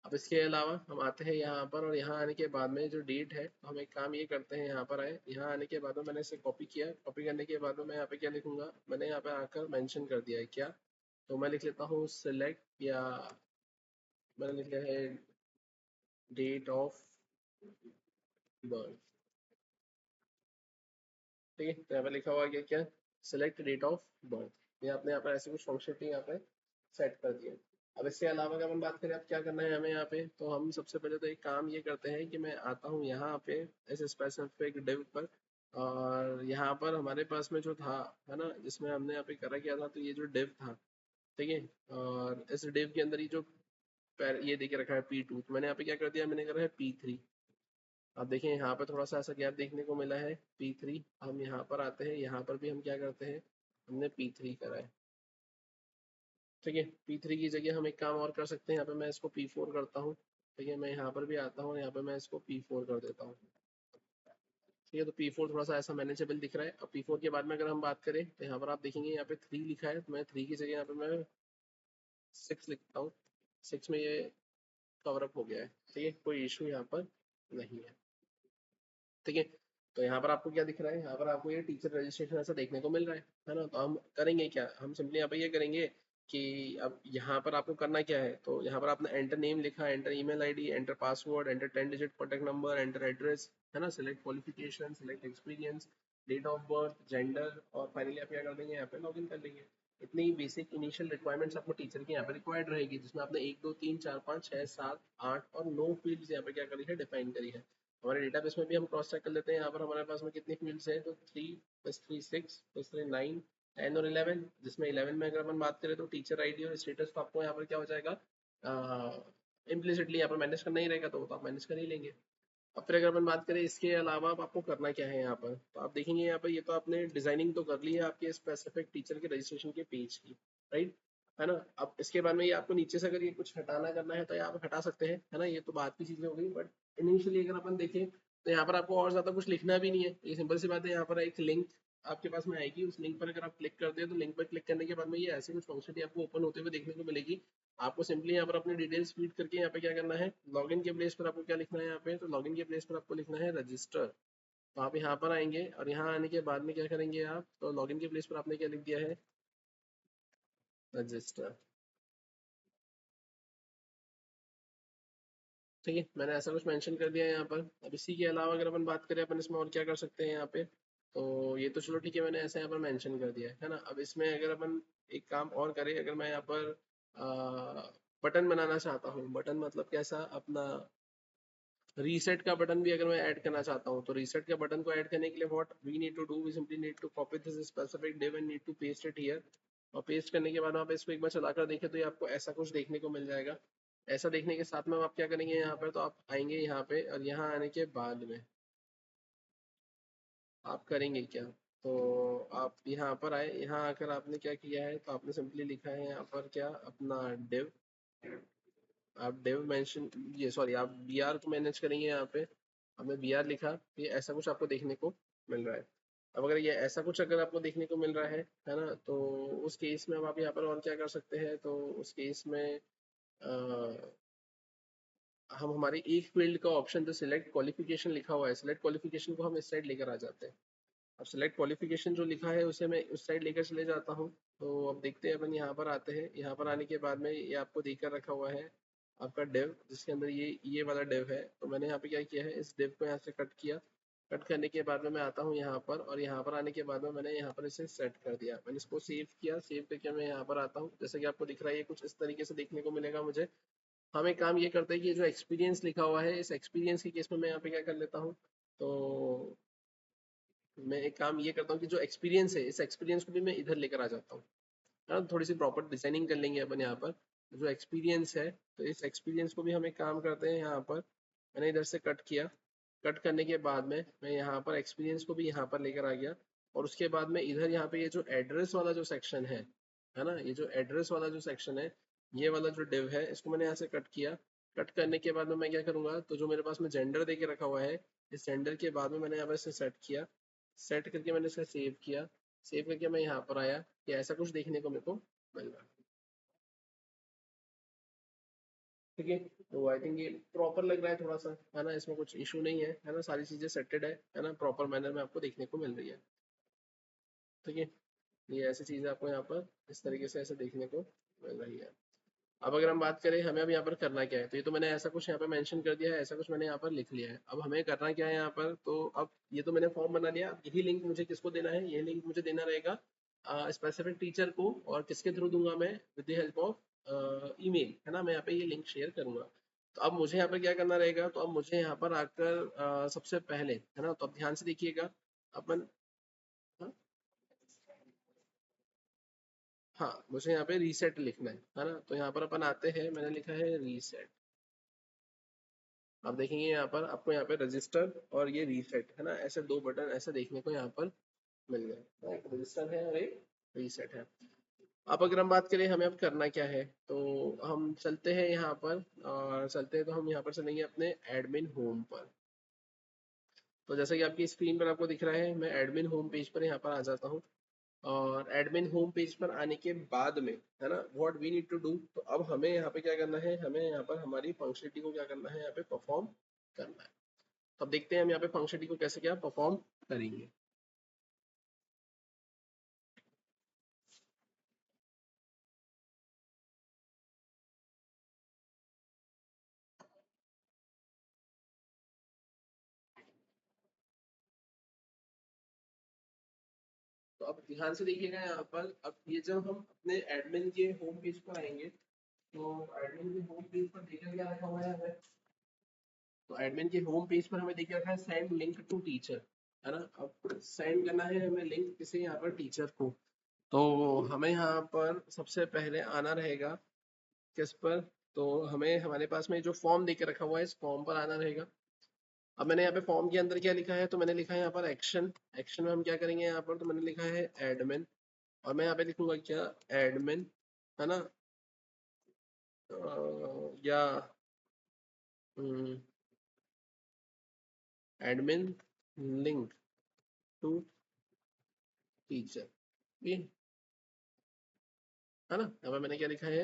अब इसके अलावा हम आते हैं यहाँ पर, और यहाँ आने के बाद में जो डेट है, तो हम एक काम ये करते हैं, यहाँ पर आए, यहाँ आने के बाद में मैंने इसे कॉपी किया। कॉपी करने के बाद में मैं यहाँ पे क्या लिखूंगा, मैंने यहाँ पे आकर मेंशन कर दिया है क्या, तो मैं लिख लेता हूँ सिलेक्ट, या मैंने लिख लिया है डेट ऑफ बर्थ। ठीक है, तो यहाँ पे लिखा हुआ है क्या, सिलेक्ट डेट ऑफ बर्थ। ये आपने यहाँ पर ऐसे कुछ फंक्शनलिटी यहाँ पे सेट कर दिया। अब इसके अलावा अगर हम बात करें अब क्या करना है हमें यहाँ पे, तो हम सबसे पहले तो एक काम ये करते हैं कि मैं आता हूँ यहाँ पे इस स्पेसिफिक डिव पर, और यहाँ पर हमारे पास में जो था, है ना, जिसमें हमने यहाँ पे करा क्या था, तो ये जो डिव था, ठीक है, और इस डिव के अंदर ही जो ये देखे रखा है P2, तो मैंने यहाँ पे क्या कर दिया, मैंने करा है P3। अब देखें यहाँ पर थोड़ा सा ऐसा गैप देखने को मिला है P3। हम यहाँ पर आते हैं, यहाँ पर भी हम क्या करते हैं, हमने P3 करा है। ठीक है, P3 की जगह हम एक काम और कर सकते हैं, यहाँ पे मैं इसको P4 करता हूँ। ठीक है, मैं यहाँ पर भी आता हूँ, यहाँ पे मैं इसको P4 कर देता हूँ। ठीक है, तो P4 थोड़ा सा ऐसा मैनेजेबल दिख रहा है। अब P4 के बाद में अगर हम बात करें, तो यहाँ पर आप देखेंगे यहाँ पे 3 लिखा है, तो मैं 3 की जगह यहाँ पे मैं 6 लिखता हूँ। 6 में ये कवर अप हो गया है। ठीक है, कोई इशू यहाँ पर नहीं है। ठीक है, तो यहाँ पर आपको क्या दिख रहा है, यहाँ पर आपको ये टीचर रजिस्ट्रेशन ऐसा देखने को मिल रहा है ना। तो हम करेंगे क्या, हम सिंपली यहाँ पे ये करेंगे कि अब यहाँ पर आपको करना क्या है, तो यहाँ पर आपने एंटर नेम लिखा, enter email ID, enter password, enter 10 digit contact number, enter address, है ना, select qualification, select experience, date of birth, gender, और फाइनली आप क्या कर देंगे, यहाँ पे लॉग इन कर लेंगे। इतनी बेसिक इनिशियल रिक्वायरमेंट्स आपको टीचर की यहाँ पे रिक्वायर्ड रहेगी, जिसमें आपने 1 2 3 4 5 6 7 8 और 9 फील्ड्स यहाँ पे क्या करी है, डिफाइन करी है। हमारे डेटाबेस में भी हम क्रॉस चेक कर लेते हैं, यहाँ पर हमारे पास में कितनी फील्ड्स हैं, तो 3 + 3 6 + 3 9 10 और 11, जिसमें 11 में अगर अपन बात करें तो टीचर आईडी और स्टेटस, तो आपको यहाँ पर क्या हो जाएगा, इम्प्लिसिटली यहाँ पर मैनेज करना ही रहेगा, तो वो तो आप मैनेज कर ही लेंगे। अब फिर अगर अपन बात करें इसके अलावा अब आपको करना क्या है यहाँ पर, तो आप देखेंगे यहाँ पर ये तो आपने डिजाइनिंग तो कर ली है आपके स्पेसिफिक टीचर के रजिस्ट्रेशन के पेज की, राइट, है ना। अब इसके बाद में ये आपको नीचे से अगर ये कुछ हटाना करना है तो ये आप हटा सकते हैं, है ना, ये तो बात की चीजें हो गई। बट इनिशियली अगर अपन देखें तो यहाँ पर आपको और ज्यादा कुछ लिखना भी नहीं है, ये सिंपल सी बात है। यहाँ पर एक लिंक आपके पास में आएगी, उस लिंक पर अगर आप क्लिक करते हैं तो लिंक पर क्लिक करने के बाद में ये ऐसे कुछ फंक्शनलिटी आपको ओपन होते हुए देखने को मिलेगी। आपको सिंपली यहाँ पर अपनी डिटेल्स फीड करके यहाँ पे क्या करना है, लॉगिन के प्लेस पर आपको क्या लिखना है यहाँ पे, तो लॉगिन के प्लेस पर आपको लिखना है रजिस्टर। तो आप यहाँ पर आएंगे और यहाँ आने के बाद में क्या करेंगे आप, तो लॉगिन के प्लेस पर आपने क्या लिख दिया है, रजिस्टर। ठीक है, मैंने ऐसा कुछ मेंशन कर दिया है यहाँ पर। अब इसी के अलावा अगर अपन बात करें अपन इसमें और क्या कर सकते हैं यहाँ पे, तो ये तो चलो ठीक है, मैंने ऐसे यहाँ पर मेंशन कर दिया है ना। अब इसमें अगर अपन एक काम और करें, अगर मैं यहाँ पर बटन बनाना चाहता हूँ, बटन मतलब कैसा अपना रीसेट का बटन भी अगर मैं ऐड करना चाहता हूँ, तो रीसेट का बटन को ऐड करने के लिए what we need to do, we simply need to copy this specific div and need to paste it here. और पेस्ट करने के बाद आप इसको एक बार चलाकर देखें तो ये आपको ऐसा कुछ देखने को मिल जाएगा। ऐसा देखने के साथ में आप क्या करेंगे यहाँ पर, तो आप आएंगे यहाँ पे और यहाँ आने के बाद में आप करेंगे क्या, तो आप यहाँ पर आए, यहाँ आकर आपने क्या किया है, तो आपने सिंपली लिखा है यहाँ पर क्या अपना डिव। आप डेव मेंशन, ये सॉरी आप बी आर को मैनेज करेंगे यहाँ पे, हमने बी आर लिखा, ये ऐसा कुछ आपको देखने को मिल रहा है। अब अगर ये ऐसा कुछ अगर आपको देखने को मिल रहा है ना, तो उस केस में अब आप यहाँ पर और क्या कर सकते हैं, तो उस केस में हम हमारी एक फील्ड का ऑप्शन जो सिलेक्ट क्वालिफिकेशन लिखा हुआ है, सिलेक्ट क्वालिफिकेशन को हम इस साइड लेकर आ जाते हैं। अब सिलेक्ट क्वालिफिकेशन जो लिखा है उसे मैं उस साइड लेकर चले जाता हूँ। तो अब देखते हैं अपन यहाँ पर आते हैं, यहाँ पर आने के बाद में ये आपको देकर रखा हुआ है आपका डिव, जिसके अंदर ये वाला डिव है। तो मैंने यहाँ पे क्या किया है, इस डिव को यहाँ से कट किया। कट करने के बाद में मैं आता हूँ यहाँ पर, और यहाँ पर आने के बाद में मैंने यहाँ पर इसे सेट कर दिया, मैंने इसको सेव किया। सेव करके मैं यहाँ पर आता हूँ, जैसे कि आपको दिख रहा है ये कुछ इस तरीके से देखने को मिलेगा मुझे। हम एक काम ये करते हैं कि ये जो एक्सपीरियंस लिखा हुआ है, इस एक्सपीरियंस के केस में मैं यहाँ पे क्या कर लेता हूँ, तो मैं एक काम ये करता हूँ कि जो एक्सपीरियंस है इस एक्सपीरियंस को भी मैं इधर लेकर आ जाता हूँ, है ना। थोड़ी सी प्रॉपर डिजाइनिंग कर लेंगे अपन यहाँ पर। जो एक्सपीरियंस है, तो इस एक्सपीरियंस को भी हम एक काम करते हैं यहाँ पर, मैंने इधर से कट किया। कट करने के बाद में मैं यहाँ पर एक्सपीरियंस को भी यहाँ पर लेकर आ गया। और उसके बाद में इधर यहाँ पे ये जो एड्रेस वाला जो सेक्शन है ना, ये जो एड्रेस वाला जो सेक्शन है, ये वाला जो डिव है, इसको मैंने यहाँ से कट किया। कट करने के बाद में मैं क्या करूँगा, तो जो मेरे पास में जेंडर दे के रखा हुआ है, इस जेंडर के बाद में मैंने यहाँ पर इसे सेट किया। सेट करके मैंने इसे सेव किया। सेव करके मैं यहाँ पर आया कि ऐसा कुछ देखने को मेरे को मिल रहा है। ठीक है, तो आई थिंक ये प्रॉपर लग रहा है थोड़ा सा, है ना, इसमें कुछ इशू नहीं है ना, सारी चीजें सेटेड है ना, प्रॉपर मैनर में आपको देखने को मिल रही है। ठीक है, ये ऐसी चीजें आपको यहाँ पर इस तरीके से ऐसे देखने को मिल रही है। अब अगर हम बात करें हमें अब यहाँ पर करना क्या है, तो ये तो मैंने ऐसा कुछ यहाँ पर मेंशन कर दिया है, ऐसा कुछ मैंने यहाँ पर लिख लिया है। अब हमें करना क्या है यहाँ पर, तो अब ये तो मैंने फॉर्म बना लिया, अब यही लिंक मुझे किसको देना है, ये लिंक मुझे देना रहेगा स्पेसिफिक टीचर को। और किसके थ्रू दूंगा मैं, with the help of email, है ना, मैं यहाँ पे ये लिंक शेयर करूंगा। तो अब मुझे यहाँ पर क्या करना रहेगा, तो अब मुझे यहाँ पर आकर सबसे पहले, है ना, तो अब ध्यान से देखिएगा अपन। हाँ, हाँ, मुझे यहाँ पे रीसेट लिखना है ना, तो यहाँ पर अपन आते हैं, मैंने लिखा है रीसेट। आप देखेंगे यहाँ पर आपको यहाँ पे रजिस्टर और ये रीसेट, है ना, ऐसे दो बटन ऐसे देखने को यहाँ पर मिल गए, एक रजिस्टर है और एक रीसेट है। अब अगर हम बात करें हमें अब करना क्या है, तो हम चलते हैं यहाँ पर, और चलते हैं तो हम यहाँ पर चलेंगे अपने एडमिन होम पर। तो जैसे कि आपकी स्क्रीन पर आपको दिख रहा है, मैं एडमिन होम पेज पर यहाँ पर आ जाता हूँ। और एडमिन होम पेज पर आने के बाद में, है ना, what we need to do, तो अब हमें यहाँ पे क्या करना है, हमें यहाँ पर हमारी फंक्शनलिटी को क्या करना है, यहाँ पे परफॉर्म करना है। तो अब देखते हैं हम यहाँ पे फंक्शनलिटी को कैसे क्या परफॉर्म करेंगे। तो अब ध्यान से देखिएगा यहाँ पर, अब ये जब हम अपने एडमिन के होम पेज पर आएंगे, तो एडमिन के होम पेज पर देखिए क्या रखा हुआ है हमें, तो एडमिन के होम पेज पर हमें देखिए रखा है सेंड लिंक टू टीचर, है ना। अब सेंड करना है हमें लिंक किसे, यहाँ पर टीचर को। तो हमें यहाँ पर सबसे पहले आना रहेगा किस पर, तो हमें हमारे पास में जो फॉर्म देके रखा हुआ है इस फॉर्म पर आना रहेगा। अब मैंने यहाँ पे फॉर्म के अंदर क्या लिखा है, तो मैंने लिखा है यहाँ पर एक्शन। एक्शन में हम क्या करेंगे यहाँ पर, तो मैंने लिखा है एडमिन, और मैं यहाँ पे लिखूंगा क्या, एडमिन, है ना, या एडमिन लिंक टू टीचर, ये है ना। यहाँ पे मैंने क्या लिखा है,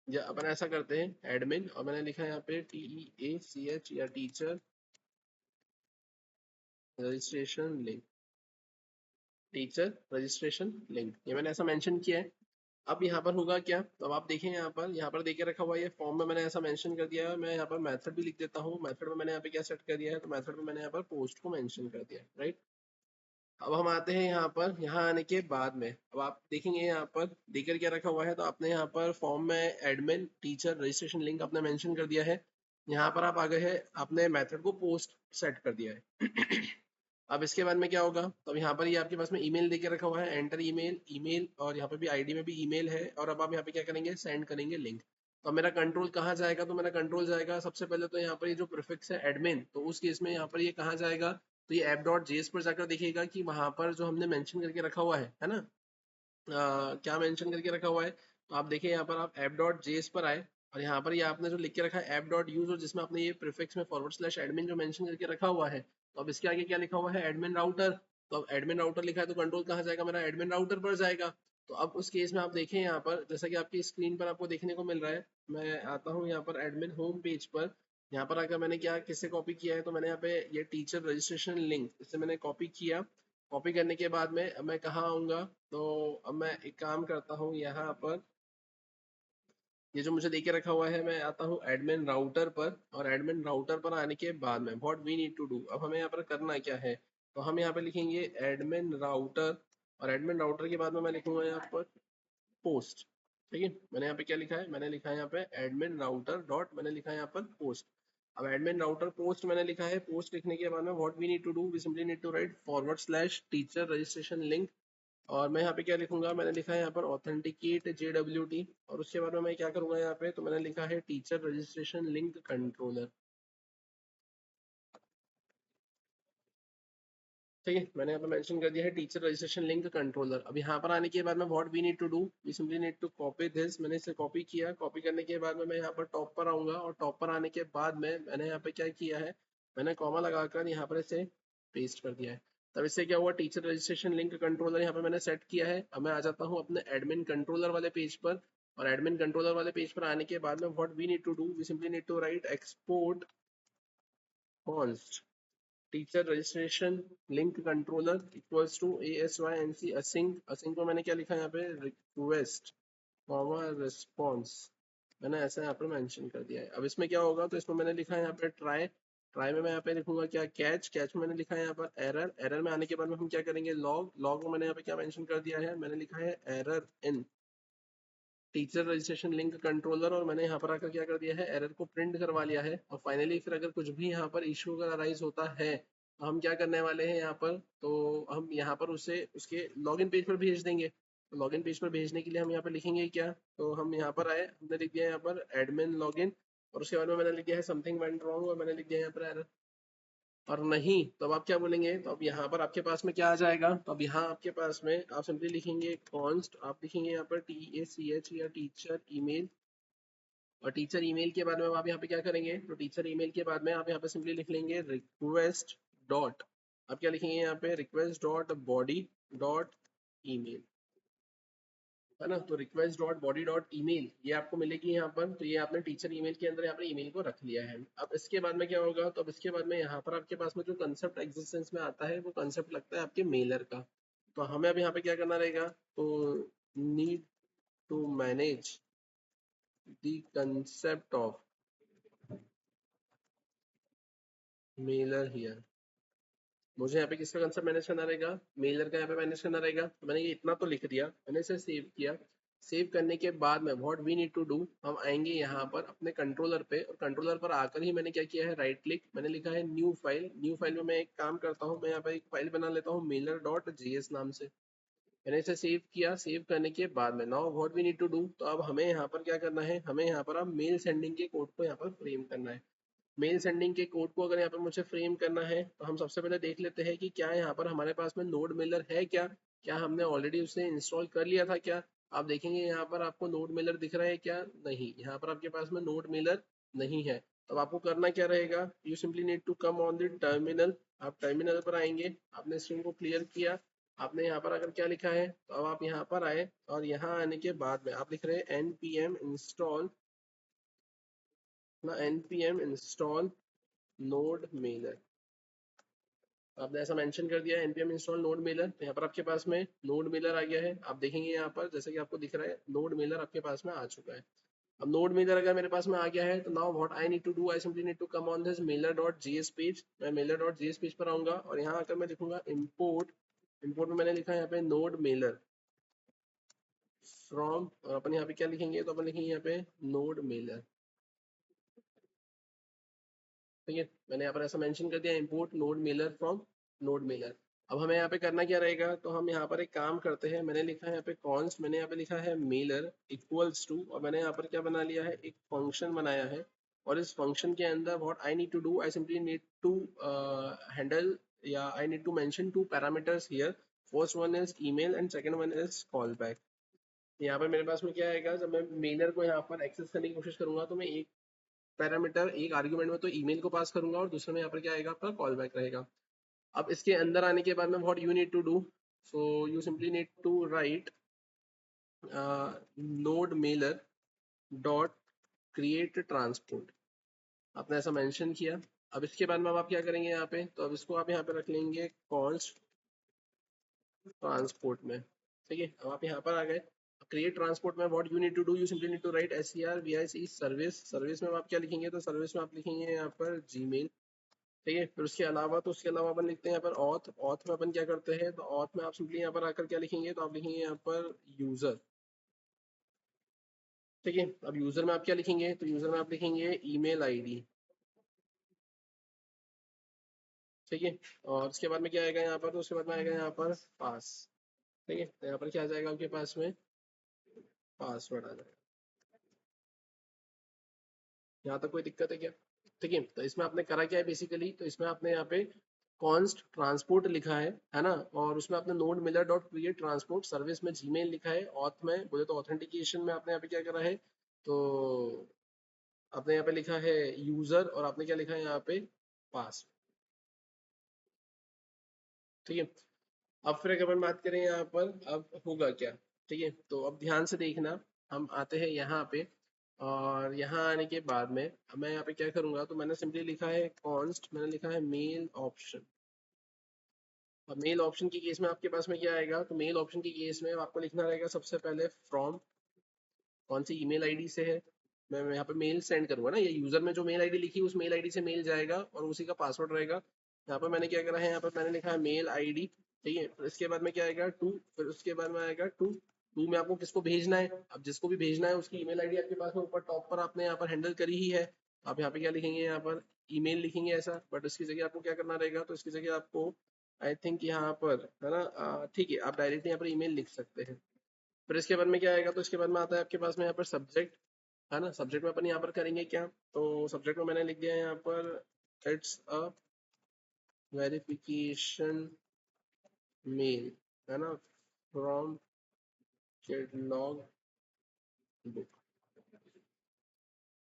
या अपन ऐसा करते हैं एडमिन, और मैंने लिखा है यहाँ पे TEACH या teacher registration link, teacher registration link, ये मैंने ऐसा मेंशन किया है। अब यहाँ पर होगा क्या, तो अब आप देखें यहाँ पर देखे रखा हुआ है, ये फॉर्म में मैंने ऐसा मेंशन कर दिया है। मैं यहाँ पर मेथड भी लिख देता हूँ। मेथड में मैंने यहाँ पे क्या सेट कर दिया है, तो मेथड में मैंने यहाँ पर पोस्ट को मेंशन कर दिया है, राइट। अब हम आते हैं यहाँ पर, यहाँ आने के बाद में अब आप देखेंगे यहाँ पर देकर क्या रखा हुआ है, तो आपने यहाँ पर फॉर्म में एडमिन टीचर रजिस्ट्रेशन लिंक आपने मेंशन कर दिया है। यहाँ पर आप आ गए हैं, आपने मेथड को पोस्ट सेट कर दिया है। अब इसके बाद में क्या होगा, तो अब यहाँ पर ये आपके पास में ईमेल देके रखा हुआ है, एंटर ईमेल, ईमेल, और यहाँ पर भी आईडी में भी ईमेल है, और अब आप यहाँ पे क्या करेंगे, सेंड करेंगे लिंक। तो अब मेरा कंट्रोल कहाँ जाएगा, तो मेरा कंट्रोल जाएगा सबसे पहले तो यहाँ पर ये जो प्रीफिक्स है एडमिन, तो उस केस में यहाँ पर ये कहाँ जाएगा, तो ये app.js पर जाकर देखिएगा कि वहां पर जो हमने मेंशन करके रखा हुआ है ना, क्या मेंशन करके रखा हुआ है, तो आप देखिए यहाँ पर आप app.js पर आए, और यहाँ पर ये आपने जो लिख के रखा है app.use, और जिसमें आपने ये प्रीफिक्स में /admin जो मेंशन करके रखा हुआ है, तो अब इसके आगे क्या लिखा हुआ है, एडमिन राउटर। तो अब एडमिन राउटर लिखा है, तो कंट्रोल कहाँ जाएगा, मेरा एडमिन राउटर पर जाएगा। तो अब उस केस में आप देखें यहाँ पर, जैसा कि आपकी स्क्रीन पर आपको देखने को मिल रहा है, मैं आता हूँ यहाँ पर एडमिन होम पेज पर। यहाँ पर आकर मैंने क्या किससे कॉपी किया है, तो मैंने यहाँ पे ये टीचर रजिस्ट्रेशन लिंक, इससे मैंने कॉपी किया। कॉपी करने के बाद में अब मैं कहाँ आऊँगा, तो अब मैं एक काम करता हूँ यहाँ पर, ये जो मुझे देके रखा हुआ है, मैं आता हूँ एडमिन राउटर पर, और एडमिन राउटर पर आने के बाद में what we need to do, अब हमें यहाँ पर करना क्या है, तो हम यहाँ पे लिखेंगे एडमिन राउटर, और एडमिन राउटर के बाद में मैं लिखूंगा यहाँ पर पोस्ट। ठीक है, मैंने यहाँ पे क्या लिखा है, मैंने लिखा है यहाँ पे एडमिन राउटर डॉट, मैंने लिखा है यहाँ पर पोस्ट। अब एडमिन राउटर पोस्ट मैंने लिखा है, पोस्ट लिखने के बाद में what we need to do, we simply need to write /teacher registration link, और मैं यहाँ पे क्या लिखूंगा, मैंने लिखा है यहाँ पर ऑथेंटिकेट JWT, और उसके बाद में मैं क्या करूंगा यहाँ पे, तो मैंने लिखा है टीचर रजिस्ट्रेशन लिंक कंट्रोलर। ठीक है, मैंने यहाँ पे मेंशन कर दिया है टीचर रजिस्ट्रेशन लिंक कंट्रोलर। अब यहाँ पर आने के बाद में what we need to do, we simply need to copy this, मैंने इसे कॉपी किया। कॉपी करने के बाद में मैं यहाँ पर टॉप पर आऊंगा, और टॉप पर आने के बाद में मैंने यहाँ पे क्या किया है, मैंने कॉमा लगाकर यहाँ पर इसे पेस्ट कर दिया है। तब इससे क्या हुआ, टीचर रजिस्ट्रेशन लिंक कंट्रोलर यहाँ पे मैंने सेट किया है। अब मैं आ जाता हूँ अपने एडमिन कंट्रोलर वाले पेज पर, और एडमिन कंट्रोलर वाले पेज पर आने के बाद में what we need to do, we simply need to write export const teacher registration link controller equals to ASYNC async। async को मैंने क्या लिखा है यहाँ पे, रिक्वेस्ट कॉमा रिस्पॉन्स, मैंने ऐसा यहाँ पर मेंशन कर दिया है। अब इसमें क्या होगा, तो इसमें मैंने लिखा है यहाँ पे ट्राई। ट्राई में मैं यहाँ पे लिखूंगा क्या, कैच। कैच में मैंने लिखा है यहाँ पर एरर। एरर में आने के बाद में हम क्या करेंगे, लॉग। लॉग में मैंने यहाँ पे क्या मेंशन कर दिया है, मैंने लिखा है error in teacher registration link controller, और मैंने यहाँ पर आकर क्या कर दिया है, एरर को प्रिंट करवा लिया है। और फाइनली फिर अगर कुछ भी यहाँ पर इशू अगर अराइज होता है, तो हम क्या करने वाले हैं यहाँ पर, तो हम यहाँ पर उसे उसके लॉगिन पेज पर भेज देंगे। तो लॉगिन पेज पर भेजने के लिए हम यहाँ पर लिखेंगे क्या, तो हम यहाँ पर आए, हमने लिख दिया यहाँ पर एडमिन लॉगिन, और उसके बाद में मैंने लिख दिया है समथिंग वेंट रॉन्ग, और मैंने लिख दिया यहाँ पर एरर। और नहीं तो अब आप क्या बोलेंगे, तो अब यहाँ पर आपके पास में क्या आ जाएगा, तो अब यहाँ आपके पास में आप सिंपली लिखेंगे कॉन्स्ट, आप लिखेंगे यहाँ पर TACH या टीचर ईमेल, और टीचर ईमेल के बाद में आप यहाँ पे क्या करेंगे, तो टीचर ईमेल के बाद में आप यहाँ पे सिंपली लिख लेंगे रिक्वेस्ट डॉट, आप क्या लिखेंगे यहाँ पे, request dot body dot email, है ना। तो request dot body dot email ये आपको मिलेगी यहाँ पर, तो ये आपने टीचर ईमेल के अंदर यहाँ पर ईमेल को रख लिया है। अब इसके बाद में क्या होगा, तो अब इसके बाद में यहाँ पर आपके पास में जो कंसेप्ट एग्जिस्टेंस में आता है, वो कंसेप्ट लगता है आपके मेलर का। तो हमें अब यहाँ पे क्या करना रहेगा, तो need to manage the concept of mailer here. मुझे यहाँ पे किसका कंसेप्ट मैनेज करना रहेगा, मेलर का यहाँ पे मैनेज करना रहेगा। तो मैंने ये इतना तो लिख दिया, मैंने इसे सेव किया। सेव करने के बाद में what we need to do, हम आएंगे यहाँ पर अपने कंट्रोलर पे, और कंट्रोलर पर आकर ही मैंने क्या किया है, राइट क्लिक, मैंने लिखा है न्यू फाइल। न्यू फाइल में मैं एक काम करता हूँ, मैं यहाँ पे एक फाइल बना लेता हूँ मेलर.js नाम से। मैंने इसे सेव किया। सेव करने के बाद में now what we need to do, तो अब हमें यहाँ पर क्या करना है, हमें यहाँ पर अब मेल सेंडिंग के कोड को यहाँ पर फ्रेम करना है। मेल सेंडिंग के कोड को अगर यहाँ पर मुझे फ्रेम करना है तो हम सबसे पहले देख लेते हैं कि क्या यहाँ पर हमारे पास में नोड मेलर है क्या, क्या हमने ऑलरेडी उसे इंस्टॉल कर लिया था क्या। आप देखेंगे यहाँ पर आपको नोड मेलर दिख रहा है क्या, नहीं, यहाँ पर आपके पास में नोड मेलर नहीं है। तो आपको करना क्या रहेगा, you simply need to come on the terminal. आप टर्मिनल पर आएंगे, आपने स्क्रीन को क्लियर किया, आपने यहाँ पर अगर क्या लिखा है, तो अब आप यहाँ पर आए और यहाँ आने के बाद में आप लिख रहे हैं npm install ना, npm install नोड मेलर। आपने ऐसा मेंशन कर दिया है npm install नोड मेलर, तो यहाँ पर आपके पास में नोड मेलर आ गया है। आप देखेंगे यहाँ पर जैसे कि आपको दिख रहा है नोड मेलर आपके पास में आ चुका है। अब नोड मेलर अगर मेरे पास में आ गया है तो now what I need to do, I simply need to come on this mailer.js page. मैं mailer.js पेज पर आऊंगा और यहाँ आकर मैं लिखूंगा import। import में मैंने लिखा है यहाँ पे नोड मेलर फ्रॉम, और अपन यहाँ पे क्या लिखेंगे, तो अपन लिखेंगे यहाँ पे नोड मेलर। ठीक है, मैंने यहाँ पर ऐसा मेंशन कर दिया import node Mailer from node Mailer. अब हमें यहाँ पे करना क्या रहेगा, तो हम यहाँ पर एक काम करते हैं, मैंने लिखा है यहाँ पे कॉन्स्ट, मैंने यहाँ पे लिखा है मेलर इक्वल्स टू, और मैंने यहाँ पर क्या बना लिया है, एक फंक्शन बनाया है। और इस फंक्शन के अंदर what I need to do, I simply need to handle या I need to mention two parameters here. First one is email and second one is call back. यहाँ पर मेरे पास में क्या आएगा, जब मैं मेलर को यहाँ पर एक्सेस करने की कोशिश करूंगा तो मैं एक पैरामीटर, एक आर्गुमेंट में तो ईमेल को पास करूंगा और दूसरे में यहाँ पर क्या आएगा, आपका कॉल बैक रहेगा। अब इसके अंदर आने के बाद में what you need to do, so you simply need to write node mailer dot create transport. आपने ऐसा मेंशन किया। अब इसके बाद में अब आप क्या करेंगे यहाँ पे, तो अब इसको आप यहाँ पे रख लेंगे कॉन्स्ट ट्रांसपोर्ट में। ठीक है, अब आप यहाँ पर आ गए। क्रिएट ट्रांसपोर्ट में what you need to do, you simply need to write service service. Service में आप क्या लिखेंगे, तो सर्विस में आप लिखेंगे यहाँ पर जीमेल। ठीक है, फिर उसके अलावा, तो उसके अलावा अपन लिखते हैं यहाँ पर ऑथ। ऑथ में अपन क्या करते हैं, तो ऑथ में आप सिंपली यहाँ पर आकर क्या लिखेंगे, तो आप लिखेंगे यहाँ पर यूजर। ठीक है, अब यूजर में आप क्या लिखेंगे, तो यूजर में आप लिखेंगे ईमेल आईडी। ठीक है, और उसके बाद में क्या आएगा यहाँ पर, तो उसके बाद में आएगा यहाँ पर पास। ठीक है, तो यहाँ पर क्या आ जाएगा आपके पास में, पासवर्ड आ जाएगा। यहाँ तक कोई दिक्कत है क्या। ठीक है, तो इसमें आपने करा क्या है बेसिकली, तो इसमें आपने यहाँ पे कॉन्स्ट ट्रांसपोर्ट लिखा है ना, और उसमें आपने node Miller dot create transport service में जीमेल लिखा है, ऑथ में बोले तो ऑथेंटिकेशन में आपने यहाँ पे क्या करा है, तो आपने यहाँ पे लिखा है यूजर, और आपने क्या लिखा है यहाँ पे पास। ठीक है, अब फिर अगर अपन बात करें यहाँ पर अब होगा क्या। ठीक है, तो अब ध्यान से देखना, हम आते हैं यहाँ पे, और यहाँ आने के बाद में अब मैं यहाँ पे क्या करूंगा, तो मैंने सिंपली लिखा है कॉन्स्ट, मैंने लिखा है मेल ऑप्शन। अब मेल ऑप्शन की केस में आपके पास में क्या आएगा, तो मेल ऑप्शन की केस में आपको लिखना रहेगा सबसे पहले फ्रॉम, कौन सी ईमेल आईडी से है। मैं यहाँ पे मेल सेंड करूंगा ना, ये यूजर में जो मेल आईडी लिखी उस मेल आईडी से मेल जाएगा और उसी का पासवर्ड रहेगा। यहाँ पर मैंने क्या करा है, यहाँ पर मैंने लिखा है मेल आईडी। ठीक है, फिर इसके बाद में क्या आएगा टू, फिर उसके बाद में आएगा टू। टू में आपको किसको भेजना है, अब जिसको भी भेजना है उसकी ईमेल आईडी आपके पास में ऊपर टॉप पर आपने यहाँ पर हैंडल करी ही है। आप यहाँ पे क्या लिखेंगे, यहाँ पर ईमेल लिखेंगे ऐसा, बट इसकी जगह आपको क्या करना रहेगा, तो इसकी जगह आपको आई थिंक यहाँ पर है ना, ठीक है, आप डायरेक्टली यहाँ पर ईमेल लिख सकते हैं। फिर इसके बाद में क्या आएगा, तो इसके बाद में आता है आपके पास में यहाँ पर सब्जेक्ट, है ना। सब्जेक्ट में अपन यहाँ पर करेंगे क्या, तो सब्जेक्ट में मैंने लिख दिया है यहाँ पर इट्स अ वेरिफिकेशन मेल, है ना, फ्रॉम कैटलॉग बुक।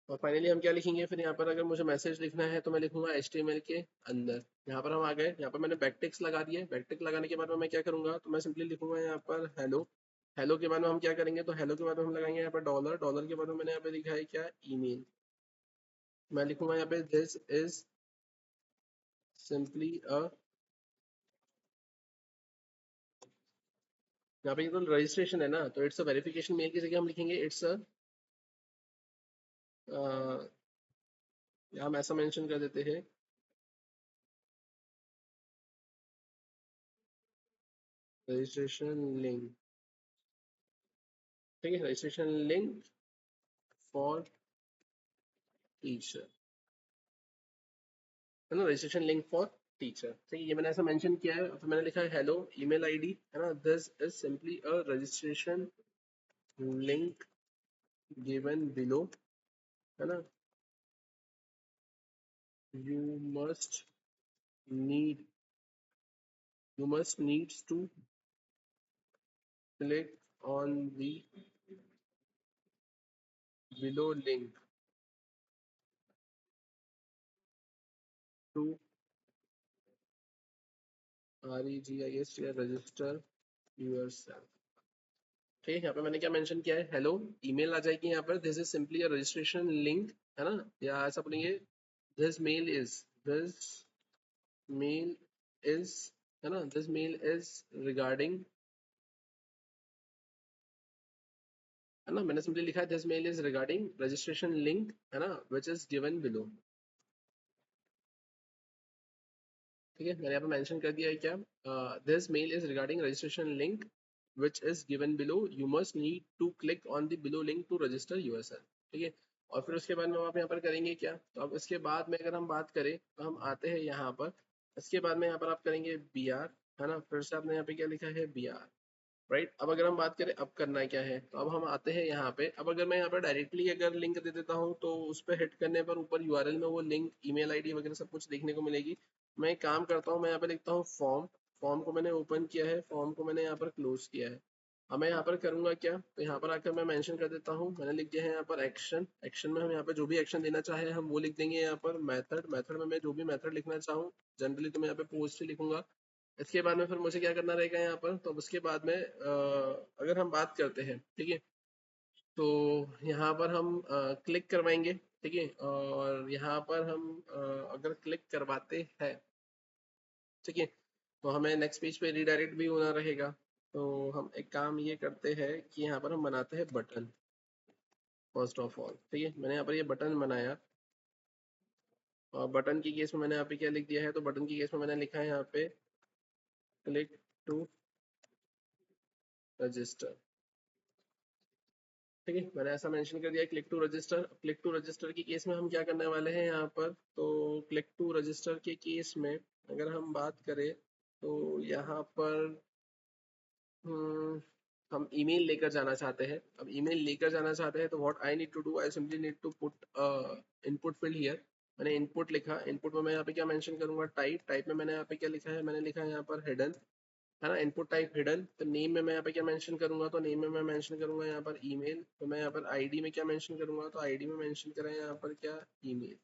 और फाइनली हम क्या लिखेंगे, फिर यहाँ पर अगर मुझे मैसेज लिखना है तो मैं लिखूंगा HTML के अंदर। यहाँ पर हम आ गए, यहाँ पर मैंने बैकटिक्स लगा दिए। बैकटिक लगाने के बाद में मैं क्या करूंगा, तो मैं सिंपली लिखूंगा यहाँ पर हेलो। हेलो के बाद में हम क्या करेंगे, तो हेलो के बाद में हम लगाएंगे यहाँ पर डॉलर। डॉलर के बाद में मैंने यहाँ पे लिखा है क्या, ईमेल। मैं लिखूंगा यहाँ पे दिस इज सिंपली अ, यहाँ पे ये तो रजिस्ट्रेशन है ना, तो इट्स अ वेरिफिकेशन मेल की जगह हम लिखेंगे इट्स अ, हम ऐसा मेंशन कर देते हैं रजिस्ट्रेशन लिंक। ठीक है, रजिस्ट्रेशन लिंक फॉर टीचर, है ना, रजिस्ट्रेशन लिंक फॉर टीचर। ठीक है, ये मैंने ऐसा मेंशन किया है। फिर मैंने लिखा है हेलो ईमेल आईडी, है ना, this is simply a registration link given below, है ना, you must need you must needs to click on the below link to register yourself। ठीक है, यहाँ पे मैंने क्या मेंशन किया है, हेलो ईमेल आ जाएगी यहाँ पर, this is simply a registration link, है ना, या ऐसा बोलेंगे दिस मेल इज, है ना, दिस मेल इज रिगार्डिंग, है ना, मैंने सिंपली लिखा है this mail is regarding registration link, है ना, विच इज गिवन बिलो। ठीक है, मैंने यहाँ पे मेंशन कर दिया है क्या, this mail is regarding registration link which is given below, you must need to click on the below link to register yourself. ठीक है, और फिर उसके बाद में आप यहाँ पर करेंगे क्या, तो अब इसके बाद में अगर हम बात करें तो हम आते हैं यहाँ पर, इसके बाद में यहाँ पर आप करेंगे बी आर, है ना, फिर से आपने यहाँ पे क्या लिखा है बी आर, राइट। अब अगर हम बात करें अब करना क्या है, तो अब हम आते हैं यहाँ पे, अब अगर मैं यहाँ पर डायरेक्टली अगर लिंक दे देता हूँ तो उस पर हिट करने पर ऊपर यूआरएल में वो लिंक ईमेल आईडी वगैरह सब कुछ देखने को मिलेगी। मैं एक काम करता हूँ, मैं यहाँ पे लिखता हूँ फॉर्म, फॉर्म को मैंने ओपन किया है, फॉर्म को मैंने यहाँ पर क्लोज किया है। अब मैं यहाँ पर करूंगा क्या, तो यहाँ पर आकर मैं मेंशन कर देता हूँ, मैंने लिख दिया है यहाँ पर एक्शन, एक्शन में हम यहाँ पे जो भी एक्शन देना चाहे हम वो लिख देंगे। यहाँ पर मेथड, मेथड में मैं जो भी मेथड लिखना चाहूँ, जनरली तो मैं यहाँ पे पोस्ट ही लिखूंगा। इसके बाद में फिर मुझे क्या करना रहेगा यहाँ पर, तो अब उसके बाद में अगर हम बात करते हैं, ठीक है, तो यहाँ पर हम क्लिक करवाएंगे, ठीक है, और यहाँ पर हम अगर क्लिक करवाते हैं, ठीक है, तो हमें नेक्स्ट पेज पे रिडायरेक्ट भी होना रहेगा। तो हम एक काम ये करते हैं कि यहाँ पर हम बनाते हैं बटन, फर्स्ट ऑफ ऑल, ठीक है, मैंने यहाँ पर ये बटन बनाया, और बटन की केस में मैंने यहाँ पे क्या लिख दिया है, तो बटन की केस में मैंने लिखा है यहाँ पे क्लिक टू रजिस्टर। ठीक है, मैंने ऐसा मेंशन कर दिया click to register. Click to register की केस में हम क्या करने वाले हैं यहाँ पर, तो क्लिक टू रजिस्टर के केस में अगर हम बात करें तो यहाँ पर हम्म, हम ईमेल लेकर जाना चाहते हैं। अब ईमेल लेकर जाना चाहते हैं तो what I need to do, I simply need to put input field here. मैंने इनपुट लिखा, इनपुट में मैं यहाँ पे क्या मेंशन करूंगा, टाइप, टाइप में मैंने यहाँ पे क्या लिखा है, मैंने लिखा है यहाँ पर हिडन, है ना, इनपुट टाइप हिडन। तो नेम में मैं यहाँ पे क्या मेंशन करूंगा, तो नेम में मैं मेंशन करूंगा यहाँ पर ईमेल। तो मैं यहाँ पर आईडी में क्या मेंशन करूंगा, तो आईडी में मेंशन करें यहाँ पर क्या, ईमेल।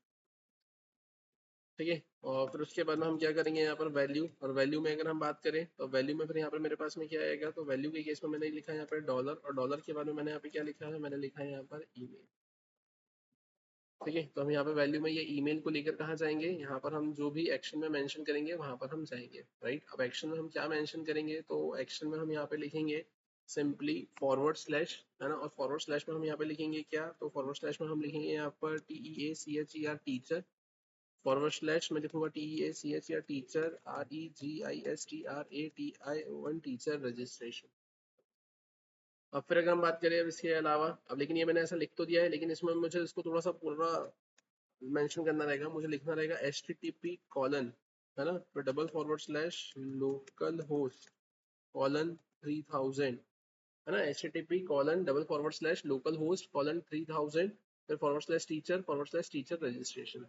ठीक है, और फिर उसके बाद में हम क्या करेंगे यहाँ पर वैल्यू, और वैल्यू में अगर हम बात करें तो वैल्यू में फिर यहाँ पर मेरे पास में क्या आएगा, तो वैल्यू के केस में मैंने लिखा है यहाँ पर डॉलर, और डॉलर के बाद में मैंने यहाँ पे क्या लिखा है, मैंने लिखा है यहाँ पर ईमेल। ठीक है, तो हम यहाँ पे वैल्यू में ये ईमेल को लेकर कहाँ जाएंगे, यहाँ पर हम जो भी एक्शन में मेंशन करेंगे वहां पर हम जाएंगे, राइट। अब एक्शन में हम क्या मेंशन करेंगे, तो एक्शन में हम यहाँ पे लिखेंगे सिंपली फॉरवर्ड स्लैश, है ना, और फॉरवर्ड स्लैश में हम यहाँ पे लिखेंगे क्या, तो फॉरवर्ड स्लैश में हम लिखेंगे यहाँ पर TEACHER टीचर, फॉरवर्ड स्लैश में लिखूंगा TEACHER teacher, REGISTRATION teacher registration. अब फिर अगर हम बात करें अब इसके अलावा, अब लेकिन ये मैंने ऐसा लिख तो दिया है, लेकिन इसमें मुझे इसको थोड़ा सा पूरा मेंशन करना रहेगा, मुझे लिखना रहेगा HTTP कॉलन, है ना, फिर double forward slash local host colon 3000, है ना, HTTP colon double forward slash local host colon 3000, फिर फॉरवर्ड स्लैश टीचर रजिस्ट्रेशन।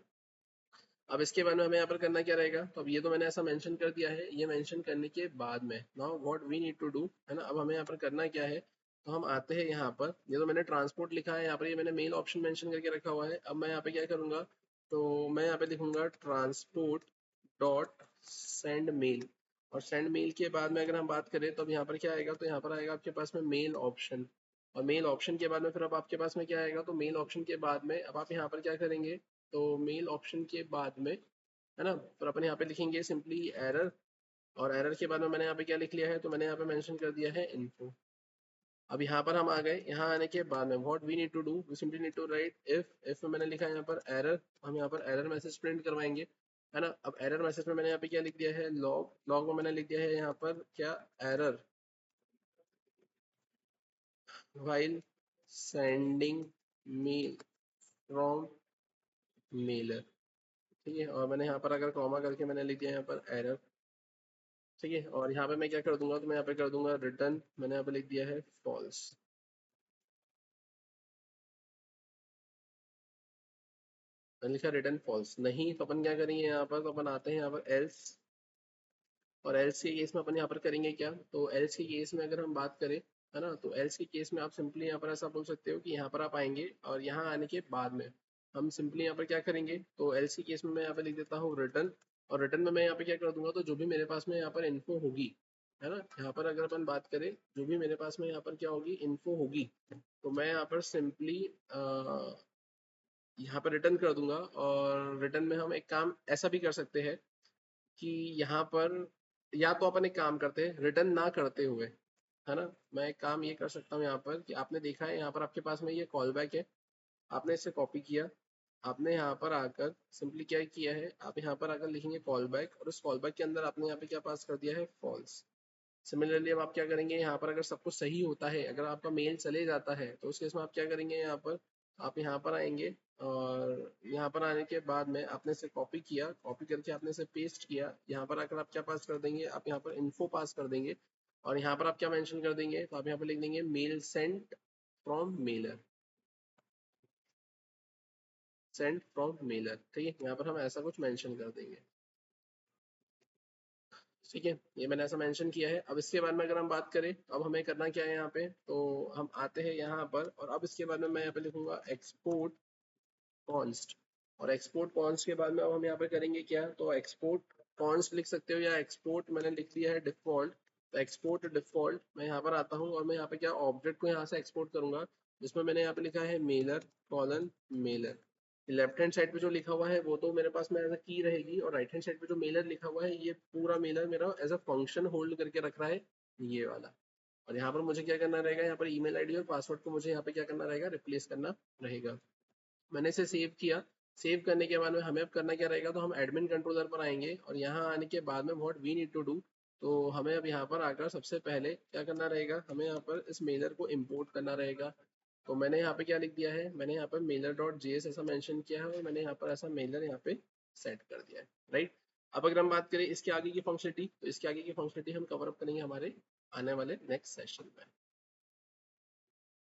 अब इसके बाद में हमें यहाँ पर करना क्या रहेगा, तो अब ये तो मैंने ऐसा मेंशन कर दिया है, ये मेंशन करने के बाद में now what we need to do, है ना, अब हमें यहाँ पर करना क्या है, तो हम आते हैं यहाँ पर, ये तो मैंने ट्रांसपोर्ट लिखा है यहाँ पर, ये मैंने मेल ऑप्शन मेंशन करके रखा हुआ है। अब मैं यहाँ पे क्या करूंगा, तो मैं यहाँ पे लिखूंगा ट्रांसपोर्ट डॉट सेंड मेल, और सेंड मेल के बाद में अगर हम बात करें तो अब यहाँ पर क्या आएगा, तो यहाँ पर आएगा आपके पास में मेल ऑप्शन, और मेल ऑप्शन के बाद में फिर अब आपके पास में क्या आएगा, तो मेल ऑप्शन के बाद में अब आप यहाँ पर क्या करेंगे, तो मेल ऑप्शन के बाद में, है ना, फिर अपन यहाँ पे लिखेंगे सिंपली एरर, और एरर के बाद में मैंने यहाँ पे क्या लिख लिया है, तो मैंने यहाँ पे मेंशन कर दिया है इन्फो। अब यहाँ पर हम आ गए, यहाँ आने के बाद में what we need to do, we simply need to write if में मैंने लिखा है यहाँ पर एरर, हम यहाँ पर एरर मैसेज प्रिंट करवाएंगे, है ना। अब एरर मैसेज में मैंने यहाँ पे क्या लिख दिया है, लॉग, लॉग में मैंने लिख दिया है यहाँ पर क्या, error while sending mail from mailer। ठीक है, और मैंने यहाँ पर अगर कॉमा करके मैंने लिख दिया यहाँ पर एरर, ठीक है, और यहाँ पे मैं क्या कर दूंगा, तो मैं यहाँ पे कर दूंगा रिटर्न, मैंने यहाँ पे लिख दिया है फॉल्स। मैंने लिखा रिटर्न फॉल्स, नहीं तो अपन क्या करेंगे यहाँ पर, तो अपन आते हैं यहाँ पर एल्स, और एल्स के केस में अपन यहाँ पर करेंगे क्या, तो एल्स के केस में अगर हम बात करें, है ना, तो एल्स के केस में आप सिंपली यहाँ पर ऐसा बोल सकते हो कि यहाँ पर आप आएंगे और यहाँ आने के बाद में हम सिंपली यहाँ पर क्या करेंगे, तो एल्स के केस में मैं यहाँ पे लिख देता हूँ रिटर्न, और रिटर्न में मैं यहाँ पे क्या कर दूंगा, तो जो भी मेरे पास में यहाँ पर इन्फो होगी, है ना, यहाँ पर अगर अपन बात करें जो भी मेरे पास में यहाँ पर क्या होगी, इन्फो होगी, तो मैं यहाँ पर सिंपली यहाँ पर रिटर्न कर दूंगा। और रिटर्न में हम एक काम ऐसा भी कर सकते हैं कि यहाँ पर या तो अपन एक काम करते हैं रिटर्न ना करते हुए, है ना, मैं एक काम ये कर सकता हूँ यहाँ पर कि आपने देखा है यहाँ पर आपके पास में ये कॉल बैक है, आपने इसे कॉपी किया, आपने यहाँ पर आकर सिंपली क्या किया है, आप यहाँ पर आकर लिखेंगे कॉल बैक, और उस कॉल बैक के अंदर आपने यहाँ पे क्या पास कर दिया है, फॉल्स। सिमिलरली अब आप क्या करेंगे यहाँ पर, अगर सब कुछ सही होता है, अगर आपका मेल चले जाता है, तो उस केस में आप क्या करेंगे यहाँ पर, आप यहाँ पर आएंगे, और यहाँ पर आने के बाद में आपने इसे कॉपी किया, कॉपी करके आपने इसे पेस्ट किया, यहाँ पर आकर आप क्या पास कर देंगे, आप यहाँ पर इन्फो पास कर देंगे, और यहाँ पर आप क्या मेंशन कर देंगे, तो आप यहाँ पर लिख देंगे mail sent from mailer, sent from mailer, ठीक है, यहाँ पर हम ऐसा कुछ मेंशन कर देंगे। ठीक है, ये मैंने ऐसा मेंशन किया है। अब इसके बाद में अगर हम बात करें, अब हमें करना क्या है यहाँ पे, तो हम आते हैं यहाँ पर, और अब इसके बाद में मैं यहाँ पे लिखूंगा एक्सपोर्ट कॉन्स्ट, और एक्सपोर्ट कॉन्स्ट के बाद में अब हम यहाँ पे करेंगे क्या, तो एक्सपोर्ट कॉन्स्ट लिख सकते हो, या एक्सपोर्ट मैंने लिख दिया है डिफॉल्ट, तो एक्सपोर्ट डिफॉल्ट मैं यहाँ पर आता हूँ, और मैं यहाँ पे क्या ऑब्जेक्ट को यहाँ से एक्सपोर्ट करूंगा, जिसमें मैंने यहाँ पे लिखा है Mailer colon Mailer. Left hand side पे जो लिखा हुआ है वो तो मेरे पास में एज अ की रहेगी, और राइट हैंड साइड पे जो मेलर लिखा हुआ है, ये पूरा मेलर मेरा एज अ फंक्शन होल्ड करके रख रहा है, ये वाला। और यहाँ पर मुझे क्या करना रहेगा, यहाँ पर ईमेल आईडी और पासवर्ड को मुझे यहाँ पे क्या करना रहेगा, रिप्लेस करना रहेगा। मैंने इसे सेव किया, सेव करने के बाद में हमें अब करना क्या रहेगा, तो हम एडमिन कंट्रोलर पर आएंगे, और यहाँ आने के बाद में what we need to do, तो हमें अब यहाँ पर आकर सबसे पहले क्या करना रहेगा, हमें यहाँ पर इस मेलर को इम्पोर्ट करना रहेगा। तो मैंने यहाँ पे क्या लिख दिया है, मैंने यहाँ पर मेलर डॉट जेएस ऐसा मेंशन किया है, और मैंने यहाँ पर ऐसा मेलर यहाँ पे सेट कर दिया है, राइट। अब अगर हम बात करें इसके आगे की फंक्शनलिटी, तो इसके आगे की फंक्शनलिटी हम कवर अप करेंगे हमारे आने वाले नेक्स्ट सेशन में।